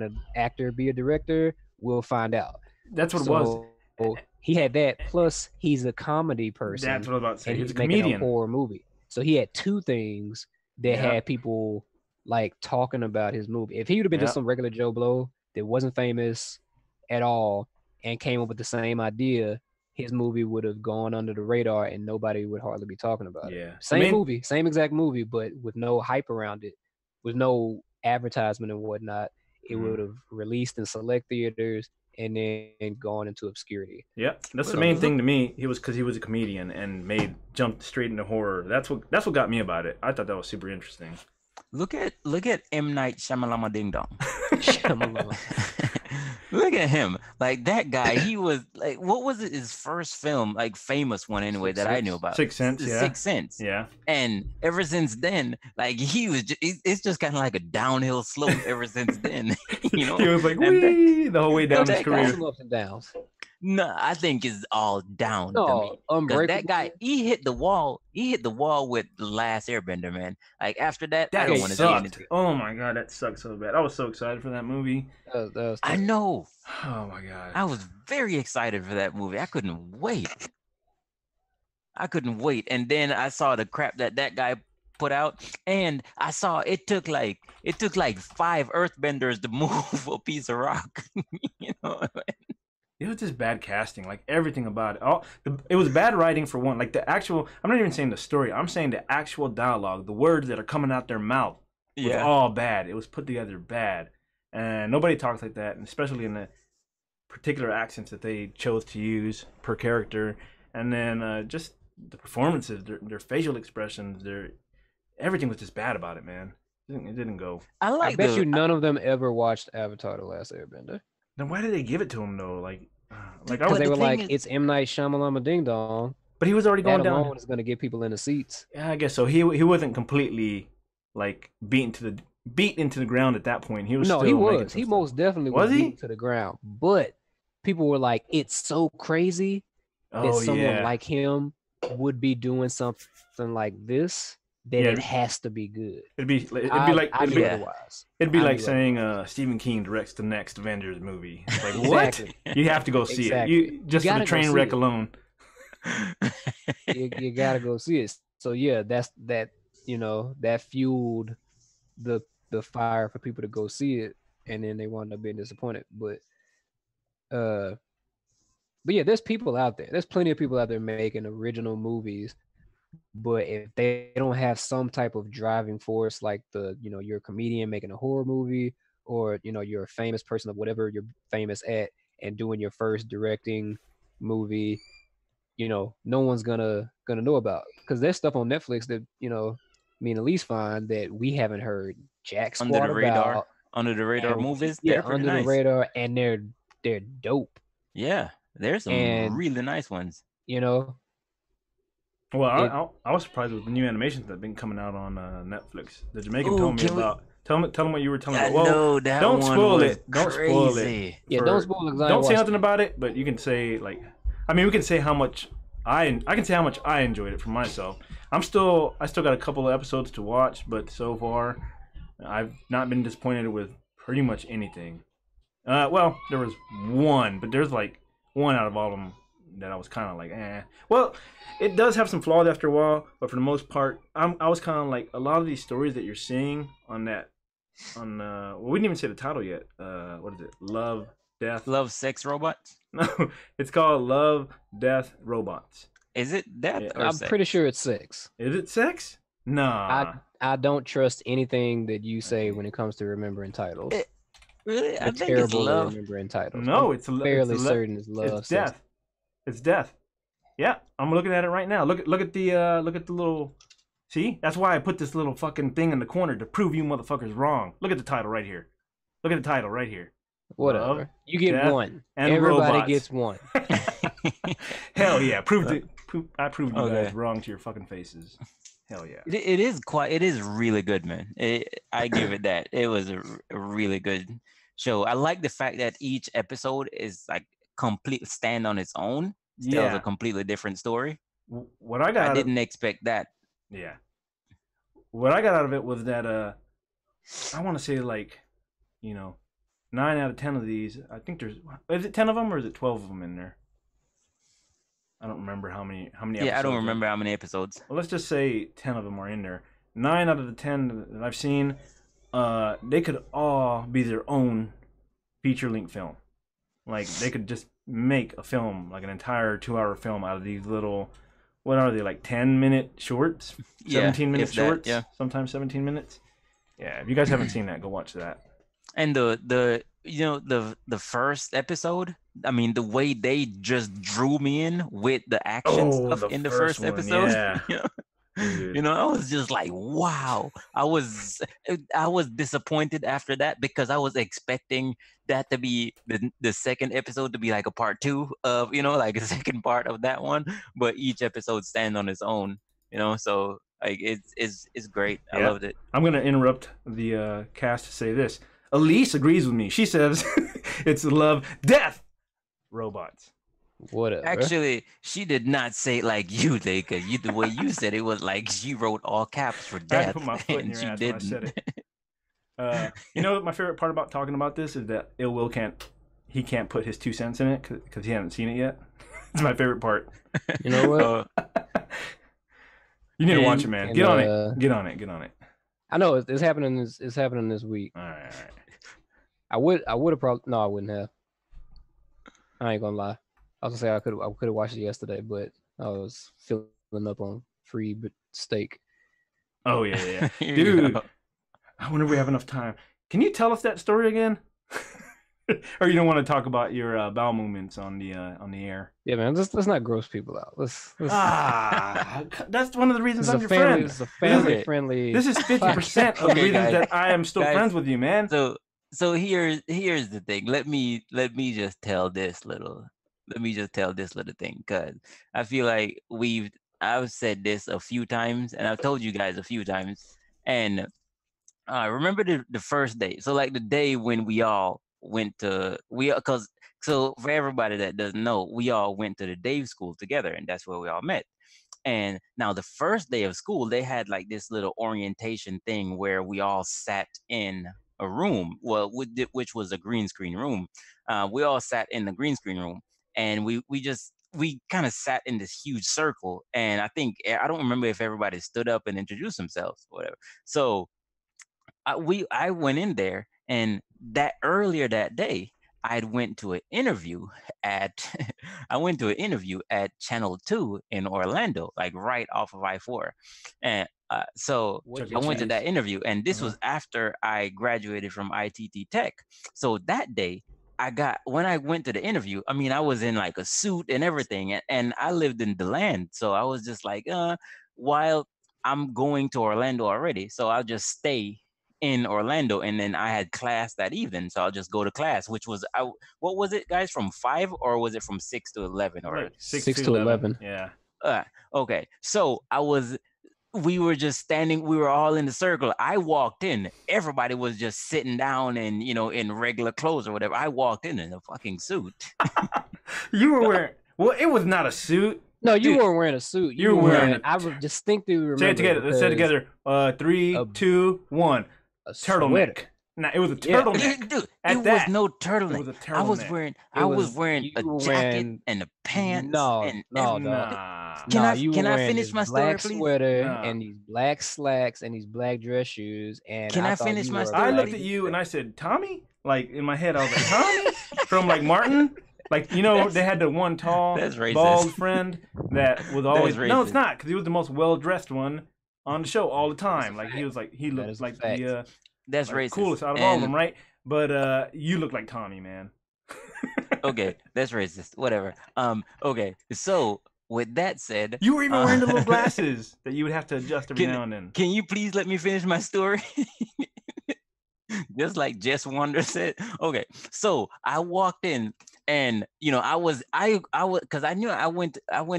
an actor be a director? We'll find out. That's what it was. So he had that, plus he's a comedy person. That's what I was about to say. And He's a he's making a comedian. horror movie. So he had two things that Yeah. had people like talking about his movie. If he would have been Yeah. just some regular Joe Blow that wasn't famous at all and came up with the same idea, his movie would have gone under the radar and nobody would hardly be talking about it. Yeah. Same movie, same exact movie, but with no hype around it, with no advertisement and whatnot. It Mhm. would have released in select theaters and then gone into obscurity. Yeah, that's the Well, main look- thing to me. He was because he was a comedian and jumped straight into horror. That's what got me about it. I thought that was super interesting. Look at M. Night Shyamalama Ding Dong. Shyamalan. Look at him. Like that guy, he was like, what was it? His first film, like famous one anyway, that I knew about. Sixth Sense, yeah. Sixth Sense. Yeah, And ever since then, like he was, it's just kind of like a downhill slope ever since then. You know, he was like, And that- wee, the whole way down his that guy- career. Some ups and downs. No, I think it's all down to me. No, 'Cause Unbreakable. that guy, he hit the wall. He hit the wall with The Last Airbender, man. Like after that, I That don't want to see sucked. anything. Oh my god, that sucked so bad. I was so excited for that movie. That was I tough. know. Oh my god. I was very excited for that movie. I couldn't wait. And then I saw the crap that guy put out, and I saw it took like 5 earthbenders to move a piece of rock. You know, It was just bad casting, like everything about it. It was bad writing for one. Like the actual, I'm not even saying the story. I'm saying the actual dialogue, the words that are coming out their mouth was all bad. It was put together bad, and nobody talks like that, and especially in the particular accents that they chose to use per character, and then just the performances, their facial expressions, everything was just bad about it, man. It didn't go. I bet you none of them ever watched Avatar: The Last Airbender. Then why did they give it to him though? Like I But was, They the were thing like, is- it's M. Night Shyamalan Ding Dong. but he was already going That down. alone is going to get people in the seats. Yeah, I guess so. He wasn't completely like beat into the ground at that point. He was No, still he making was. some He stuff. most definitely Was was he? beaten to the ground. But people were like, it's so crazy that Oh someone yeah. like him would be doing something like this. that Yeah. it has to be good. It'd be like I knew yeah. otherwise. it'd be I like knew saying Stephen King directs the next Avengers movie. It's like what? Exactly. You have to go see Exactly. it. You just You for the gotta go train see wreck it. alone. You gotta go see it. So yeah, that that fueled the fire for people to go see it, and then they wound up being disappointed. Uh, but yeah, there's people out there. There's plenty of people out there making original movies, but if they don't have some type of driving force, like you're a comedian making a horror movie, or you're a famous person of whatever you're famous at, and doing your first directing movie, no one's gonna know about, because there's stuff on Netflix that me and Elise find that we haven't heard jack Under squat the radar, about. under the radar And movies, yeah, they're pretty under the nice. radar, and they're dope. Yeah, there's some And really nice ones. Well, I was surprised with the new animations that have been coming out on Netflix. The Jamaican Ooh, told me can we- about. Tell them what you were telling me I about. Well, know that don't one spoil was it. Don't spoil it. crazy. Yeah, don't spoil it, 'cause I ain't Don't say watched nothing it. about it, but you can say we can say how much I can say how much I enjoyed it for myself. I still got a couple of episodes to watch, but so far I've not been disappointed with pretty much anything. Well, there was one, but there's like one out of all of them that I was kind of like, eh. Well, it does have some flaws after a while, but for the most part, I was kind of like, a lot of these stories that you're seeing on well, we didn't even say the title yet. What is it? Love, Death. Love, sex, robots. No, it's called Love, Death, Robots. Is it that? Yeah. Or I'm sex? pretty sure it's 6. Is it sex? Nah. I don't trust anything that you say when it comes to remembering titles. Really? I You're think it's terrible at love. remembering titles. No, I'm it's fairly it's certain it's love. It's death. It's death. Yeah, I'm looking at it right now. Look at the little. See, that's why I put this little fucking thing in the corner to prove you motherfuckers wrong. Look at the title right here. Look at the title right here. Whatever. Love, You get Death, one. and Everybody robots. gets one. Hell yeah! I proved you Okay. guys wrong to your fucking faces. Hell yeah! It is quite. It is really good, man. I give it that. It was a really good show. I like the fact that each episode is like complete stand on its own. Tells Yeah. a completely different story. What I got. I didn't expect that. Yeah. What I got out of it was that I want to say 9 out of 10 of these. I think is it 10 of them or is it 12 of them in there? I don't remember how many episodes. Yeah, I don't remember how many episodes. Well, let's just say 10 of them are in there. 9 out of the 10 that I've seen, they could all be their own feature-length film. Like they could just make a film, like an entire 2-hour film out of these little, what are they, like 10-minute shorts? 17-minute shorts? Yeah. Sometimes 17 minutes. Yeah, if you guys haven't seen that, go watch that. And the first episode, I mean, the way they just drew me in with the action stuff in the first one, episode. yeah. Dude. I was just like, wow. I was disappointed after that because I was expecting that to be the second episode to be like a part 2 of, like a second part of that one. But each episode stands on its own, so like it's great. I Yeah. loved it. I'm going to interrupt the cast to say this. Elise agrees with me. She says it's love, death, robots. Whatever. Actually, she did not say it like you did, because the way you said it was like she wrote all caps for I death. put my foot in and your she ass when I didn't. said it. You know what my favorite part about talking about this is that illwill can't put his 2 cents in it because he hasn't seen it yet. It's my favorite part. You know what? You need to watch it, man. and, Get on it. Get on it. I know it's happening. It's happening this week. All right. I would have probably no, I wouldn't have. I ain't gonna lie. I was gonna say I could have watched it yesterday, but I was filling up on free steak. Oh yeah. You Dude, know. I wonder if we have enough time. Can you tell us that story again? Or you don't want to talk about your bowel movements on the air? Yeah, man. Let's not gross people out. Let's That's one of the reasons this I'm is your a family. friend. This is a family friendly. This is 50% of the Okay, reasons guys. that I am still Guys. friends with you, man. So here's the thing. Let me just tell this little thing, because I feel like I've said this a few times, and I've told you guys a few times. And remember the first day. So like the day when we all went to so for everybody that doesn't know, we all went to the Dave school together, and that's where we all met. And now the first day of school, they had like this little orientation thing where we all sat in a room, well, which was a green screen room. We all sat in the green screen room, and we kind of sat in this huge circle. And I don't remember if everybody stood up and introduced themselves or whatever. So I went in there, and that earlier that day I went to an interview at I went to an interview at Channel 2 in Orlando, like right off of I-4. And so What I Chuck E. went to Cheese. that interview, and this Uh-huh. was after I graduated from ITT Tech. So that day, when I went to the interview, I mean, I was in like a suit and everything, and I lived in DeLand. So I was just like, while I'm going to Orlando already, so I'll just stay in Orlando, and then I had class that evening, so I'll just go to class, which was what was it, guys, from 5, or was it from 6 to 11, or Like 6 to 11. Yeah. okay, so we were just standing, we were all in the circle. I walked in, everybody was just sitting down and in regular clothes or whatever. I walked in a fucking suit. You were wearing. Well, it was not a suit. No, you Dude, weren't wearing a suit. you were wearing I distinctly remember. Say it together. Let's say it together. 3, 2, 1. A Turtleneck. sweater. Nah, it was a Yeah. turtleneck. Dude, At it was that, no It turtleneck. was a turtleneck. I was wearing You a were jacket wearing- and the pants. No, and no, everything. dog. Nah. Can I wearing finish this my story, black please? sweater Nah. and these black slacks and these black dress shoes. And Can I thought finish you my were a story, I black- looked at you and I said, Tommy? Like, in my head, I was like, Tommy? From, like, Martin? Like, they had the one tall, That's racist. bald friend that was always... No, it's racist. not, because he was the most well-dressed one on the show all the time. Like, he fact. was like, he That looked is a like fact. the That's like, racist. coolest out of all of And- them, right? But you look like Tommy, man. Okay, that's racist. Whatever. Okay. So with that said, You were even wearing the little glasses that you would have to adjust every Can- now and then. can you please let me finish my story? Just like Jess Wonder said. Okay, so I walked in, and I was because I knew I went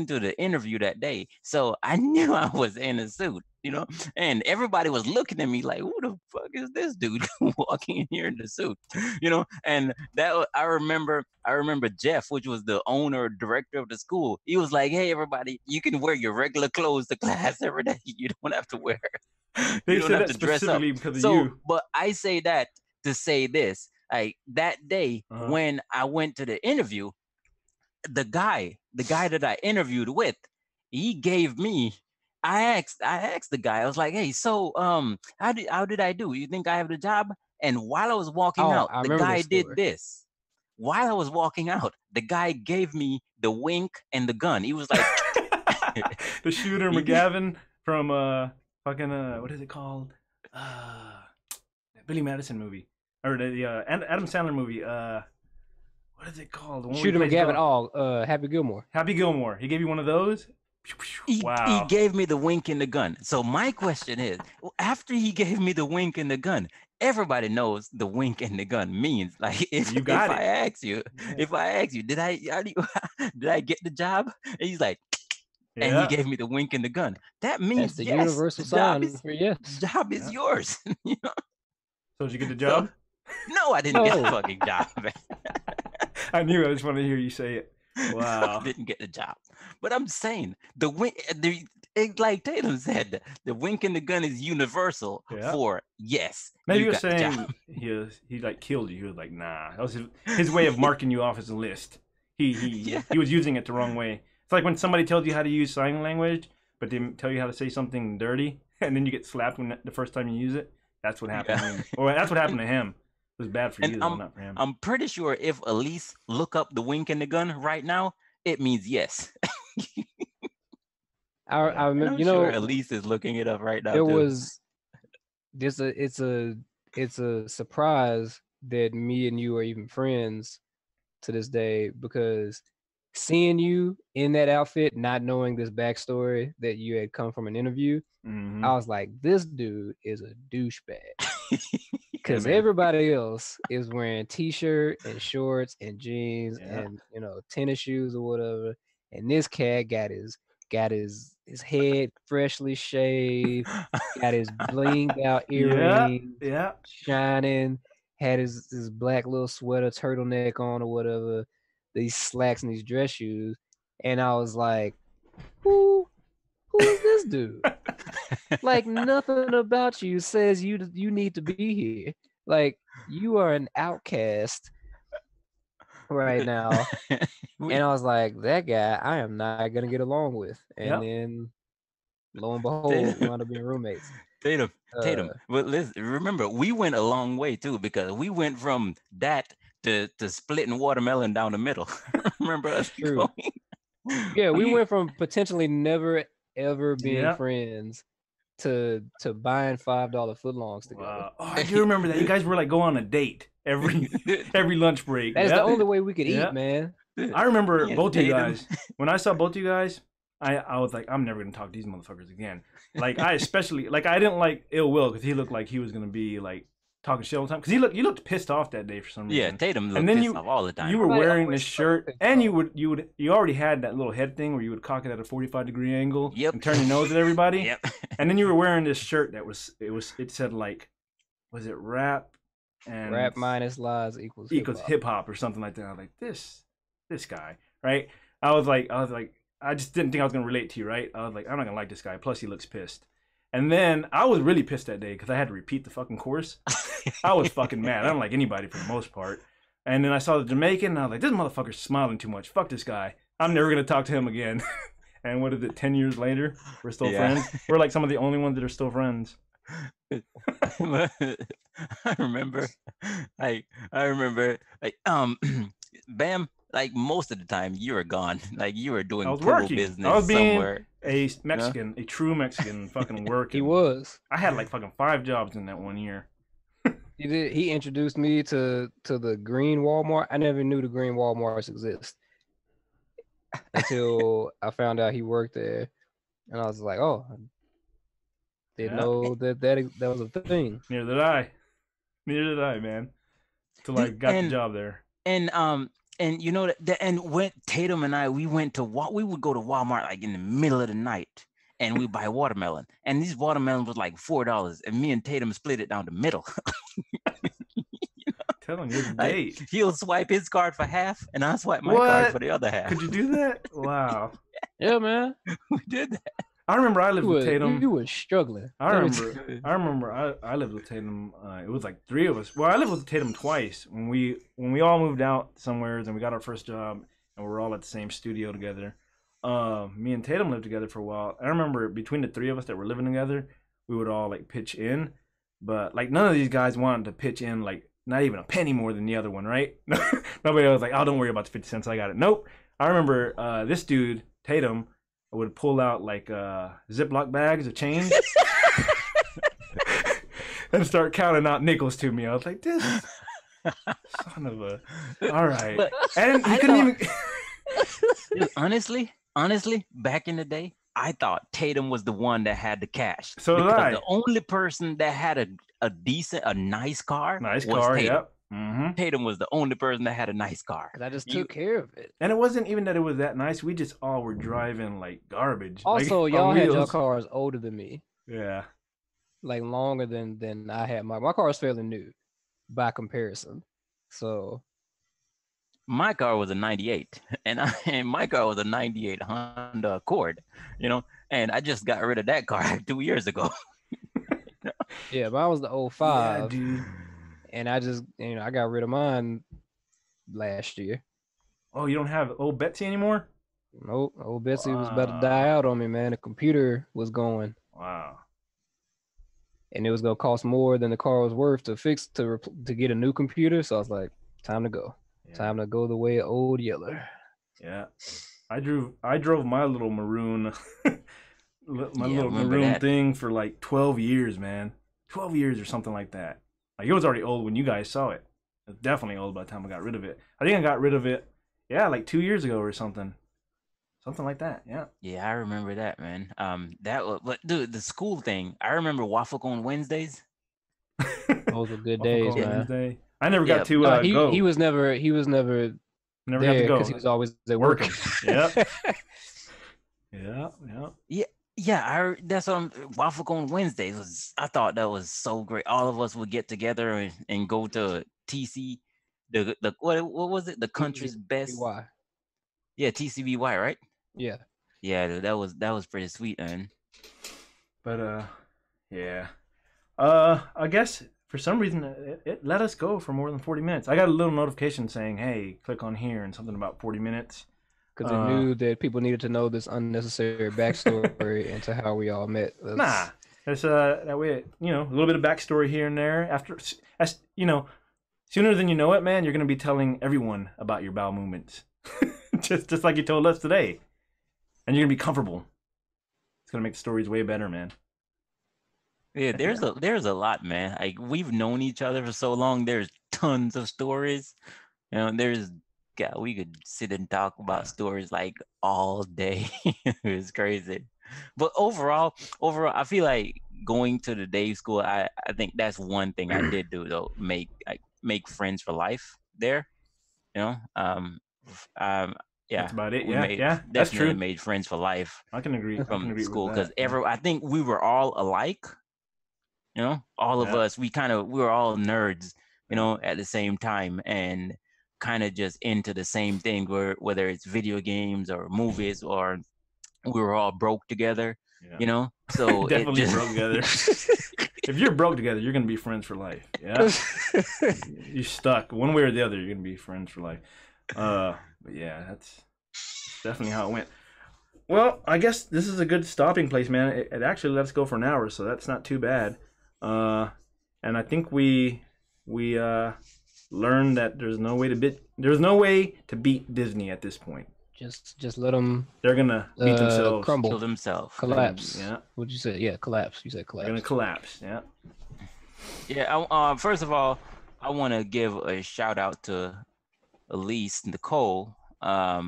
to the interview that day, so I knew I was in a suit, and everybody was looking at me like, who the fuck is this dude walking in here in the suit, and I remember Jeff, which was the owner director of the school. He was like, hey, everybody, you can wear your regular clothes to class every day. You don't have to wear They you don't said have that to dress up. specifically because of So, you. but I say that to say this: like that day Uh-huh. when I went to the interview, the guy that I interviewed with, he gave me. I asked the guy. I was like, "Hey, so how did I do? You think I have the job?" And while I was walking Oh, out, I the remember guy this did story. this. While I was walking out, the guy gave me the wink and the gun. He was like, The shooter He- McGavin from fucking what is it called? That Billy Madison movie or the Adam Sandler movie. What is it called? The one where he Shooter plays McGavin. golf. Happy Gilmore. Happy Gilmore. He gave you one of those. He Wow. gave me the wink and the gun. So my question is, after he gave me the wink and the gun, everybody knows the wink and the gun means. Like if You got if it. I ask you, did I get the job? And he's like, and Yeah. he gave me the wink and the gun. That means That's the yes, universal the job sign is for yes. job is Yeah. yours. So did you get the job? No, I didn't get the No. fucking job. I knew. I just wanted to hear you say it. Wow. Didn't get the job. But I'm saying the wink, like Tatum said, the wink and the gun is universal Yeah. for yes. Maybe you you're got the saying job. he like killed you. He was like, nah. That was his way of marking you off as a list. He Yeah. he was using it the wrong way. It's like when somebody tells you how to use sign language, but they tell you how to say something dirty, and then you get slapped when the first time you use it. That's what happened. Yeah. To him. Or that's what happened to him. It was bad for And you, though, not for him. I'm pretty sure if Elise look up the wink and the gun right now, it means yes. I And I'm remember. sure Elise is looking it up right now. There too. was just it's a surprise that me and you are even friends to this day, because seeing you in that outfit, not knowing this backstory that you had come from an interview, Mhm. I was like, this dude is a douchebag. Because man. everybody else is wearing t-shirt and shorts and jeans Yeah. and tennis shoes or whatever, and this cat got his head freshly shaved, got his blinged out Yeah. earrings Yeah. shining, had his black little sweater turtleneck on or whatever, these slacks and these dress shoes, and I was like, "Who who is this dude? Like nothing about you says you need to be here. Like you are an outcast right now. And I was like, that guy, I am not gonna get along with. And then lo and behold, we wound up being roommates. Tatum. But listen, remember, we went a long way too, because we went from that to splitting watermelon down the middle. Remember us going? Yeah, we went from potentially never ever being friends to buying $5 footlongs together. Wow. Oh, I do remember that. You guys were like going on a date every lunch break. That's the only way we could eat, man. I remember both of you guys. When I saw both of you guys, I was like, I'm never gonna talk to these motherfuckers again. Like I especially like I didn't like Ill Will because he looked like he was gonna be like talking shit all the time. Because you looked pissed off that day for some reason. Yeah, Tatum looked pissed off all the time. You were wearing this shirt, and you already had that little head thing where you would cock it at a 45-degree angle and turn your nose at everybody. And then you were wearing this shirt that it said like, was it rap and rap minus lies equals hip hop or something like that. I was like, this guy, right? I was like, I just didn't think I was gonna relate to you, right? I was like, I'm not gonna like this guy. Plus, he looks pissed. And then I was really pissed that day because I had to repeat the fucking course. I was fucking mad. I don't like anybody for the most part. And then I saw the Jamaican, and I was like, this motherfucker's smiling too much. Fuck this guy. I'm never gonna talk to him again. And what is it? 10 years later, we're still friends. We're like some of the only ones that are still friends. I remember, Bam. Like most of the time, you were gone. Like you were doing business I was being somewhere. A Mexican, a true Mexican, fucking working. He was. I had like fucking 5 jobs in that 1 year. He did. He introduced me to the green Walmart. I never knew the green Walmarts exist until I found out he worked there, and I was like, oh, I didn't know that was a thing. Neither did I, man. Till I got the job there. And you know that and when Tatum and I we would go to Walmart like in the middle of the night and we buy watermelon, and these watermelons was like $4, and me and Tatum split it down the middle. Telling his date. Like, he'll swipe his card for half, and I'll swipe my card for the other half. Could you do that? Wow. Yeah, man. We did that. I remember I lived with Tatum. You were struggling. I remember I lived with Tatum. It was like 3 of us. Well, I lived with Tatum twice when we all moved out somewhere and we got our first job and we were all at the same studio together. Me and Tatum lived together for a while. I remember between the 3 of us that were living together, we would all like pitch in, but like none of these guys wanted to pitch in like not even a penny more than the other one, right? Nobody was like, oh, don't worry about the 50 cents, I got it. Nope. I remember this dude Tatum would pull out like Ziploc bags of change and start counting out nickels to me. I was like, this son of a. All right. But and he couldn't even. Honestly, back in the day, I thought Tatum was the one that had the cash. So did I. The only person that had a nice car. Nice was car, Tatum. yep. Mm-hmm. Tatum was the only person that had a nice car. I just took care of it. And it wasn't even that it was that nice. We just all were driving like garbage. Also, like, y'all had your cars older than me. Yeah. Like longer than I had. My car is fairly new by comparison. So my car was a 98 and my car was a 98 Honda Accord, and I just got rid of that car 2 years ago. Yeah, mine was the 05. Yeah, dude. And I just, I got rid of mine last year. Oh, you don't have old Betsy anymore? Nope. Old Betsy was about to die out on me, man. The computer was going. Wow. And it was going to cost more than the car was worth to fix, to get a new computer. So I was like, time to go. Yeah. Time to go the way of old Yeller. Yeah. I drove my little maroon, maroon thing for like 12 years, man. 12 years or something like that. Like, it was already old when you guys saw it. It was definitely old by the time I got rid of it. I think I got rid of it, like 2 years ago or something. Something like that, yeah. Yeah, I remember that, man. But dude, the school thing, I remember Waffle Cone Wednesdays. Those were good days, man. Wednesday. I never got to go. He was never never got to go. Because he was always there working. Yep. Yeah. Yeah, that's what Waffle Cone Wednesdays was. I thought that was so great. All of us would get together and go to TC, what was it? The country's best. Why? Yeah, TCBY, right? Yeah. Yeah, that was pretty sweet, man. But yeah. I guess for some reason it let us go for more than 40 minutes. I got a little notification saying, "Hey, click on here," and something about 40 minutes. Because it knew that people needed to know this unnecessary backstory into how we all met. Nah, that's that way. You know, a little bit of backstory here and there. After, as you know, sooner than you know it, man, you're gonna be telling everyone about your bowel movements, just like you told us today, and you're gonna be comfortable. It's gonna make the stories way better, man. Yeah, there's a lot, man. Like we've known each other for so long. There's tons of stories. You know, God, we could sit and talk about stories like all day. It's crazy. But overall, I feel like going to the day school, I think that's one thing I did do though, make friends for life there. You know, yeah, That's about it. we Yeah, that's definitely true. made friends for life I can agree. from with school that. because I think we were all alike. You know, all of Yeah. us, we were all nerds. You know, at the same time, and kind of just into the same thing, whether it's video games or movies, or we were all broke together. Yeah. You know, so it Definitely just broke together. If you're broke together, you're gonna be friends for life. Yeah, you're stuck one way or the other. You're gonna be friends for life. But yeah, that's definitely how it went. Well, I guess this is a good stopping place, man. It actually let us go for an hour, so that's not too bad. And I think we learned that there's no way to beat Disney at this point. Just let them. They're gonna beat themselves. crumble, kill themselves. collapse. Yeah, What'd you say? Yeah, collapse. You said they're collapse. gonna collapse. Yeah. Yeah. First of all, I want to give a shout out to Elise Nicole. I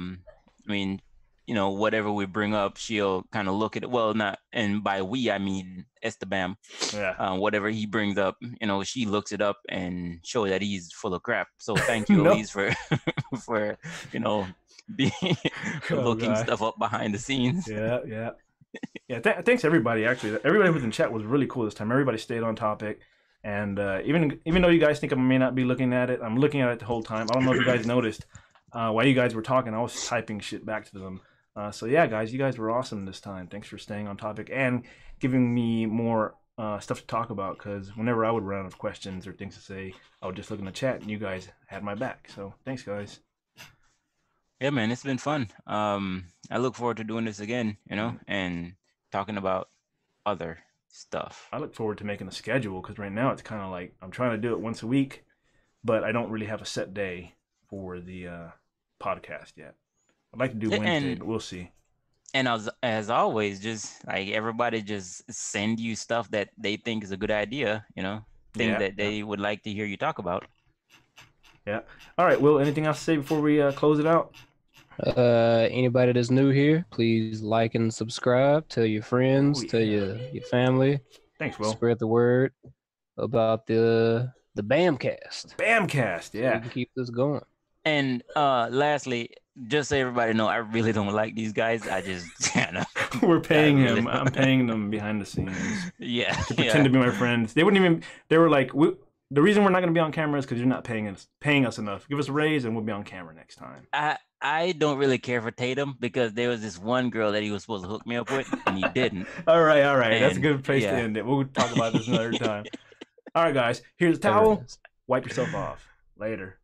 mean, you know, whatever we bring up, she'll kind of look at it. Well, not, and by we, I mean esteBAM. Yeah. Whatever he brings up, you know, she looks it up and show that he's full of crap. So thank you, No. Elise, for for you know looking God. stuff up behind the scenes. Yeah, yeah. Yeah, thanks everybody. Actually, everybody who was in chat was really cool this time. Everybody stayed on topic, and even though you guys think I may not be looking at it, I'm looking at it the whole time. I don't know if you guys noticed while you guys were talking, I was typing shit back to them. So yeah, guys, you guys were awesome this time. Thanks for staying on topic and giving me more stuff to talk about. Because whenever I would run out of questions or things to say, I would just look in the chat, and you guys had my back. So thanks, guys. Yeah, man, it's been fun. I look forward to doing this again, you know, and talking about other stuff. I look forward to making a schedule because right now it's kind of like I'm trying to do it once a week, but I don't really have a set day for the podcast yet. I'd like to do Wednesday, but we'll see. And as always, just like everybody, just send you stuff that they think is a good idea, you know, things that they would like to hear you talk about. Yeah. All right, Will, anything else to say before we close it out? Anybody that's new here, please like and subscribe. Tell your friends, tell your family. Thanks, Will. Spread the word about the BAMcast. BAMcast, So yeah. we can keep this going. And lastly, just so everybody know, I really don't like these guys. I just We're paying him. I'm paying them behind the scenes. Yeah. To pretend to be my friends. They wouldn't even. They were like, the reason we're not going to be on camera is because you're not paying us enough. Give us a raise and we'll be on camera next time. I don't really care for Tatum because there was this one girl that he was supposed to hook me up with and he didn't. All right. That's a And, good place to yeah. end it. We'll talk about this another time. All right, guys. Here's a towel. Wipe yourself off. Later.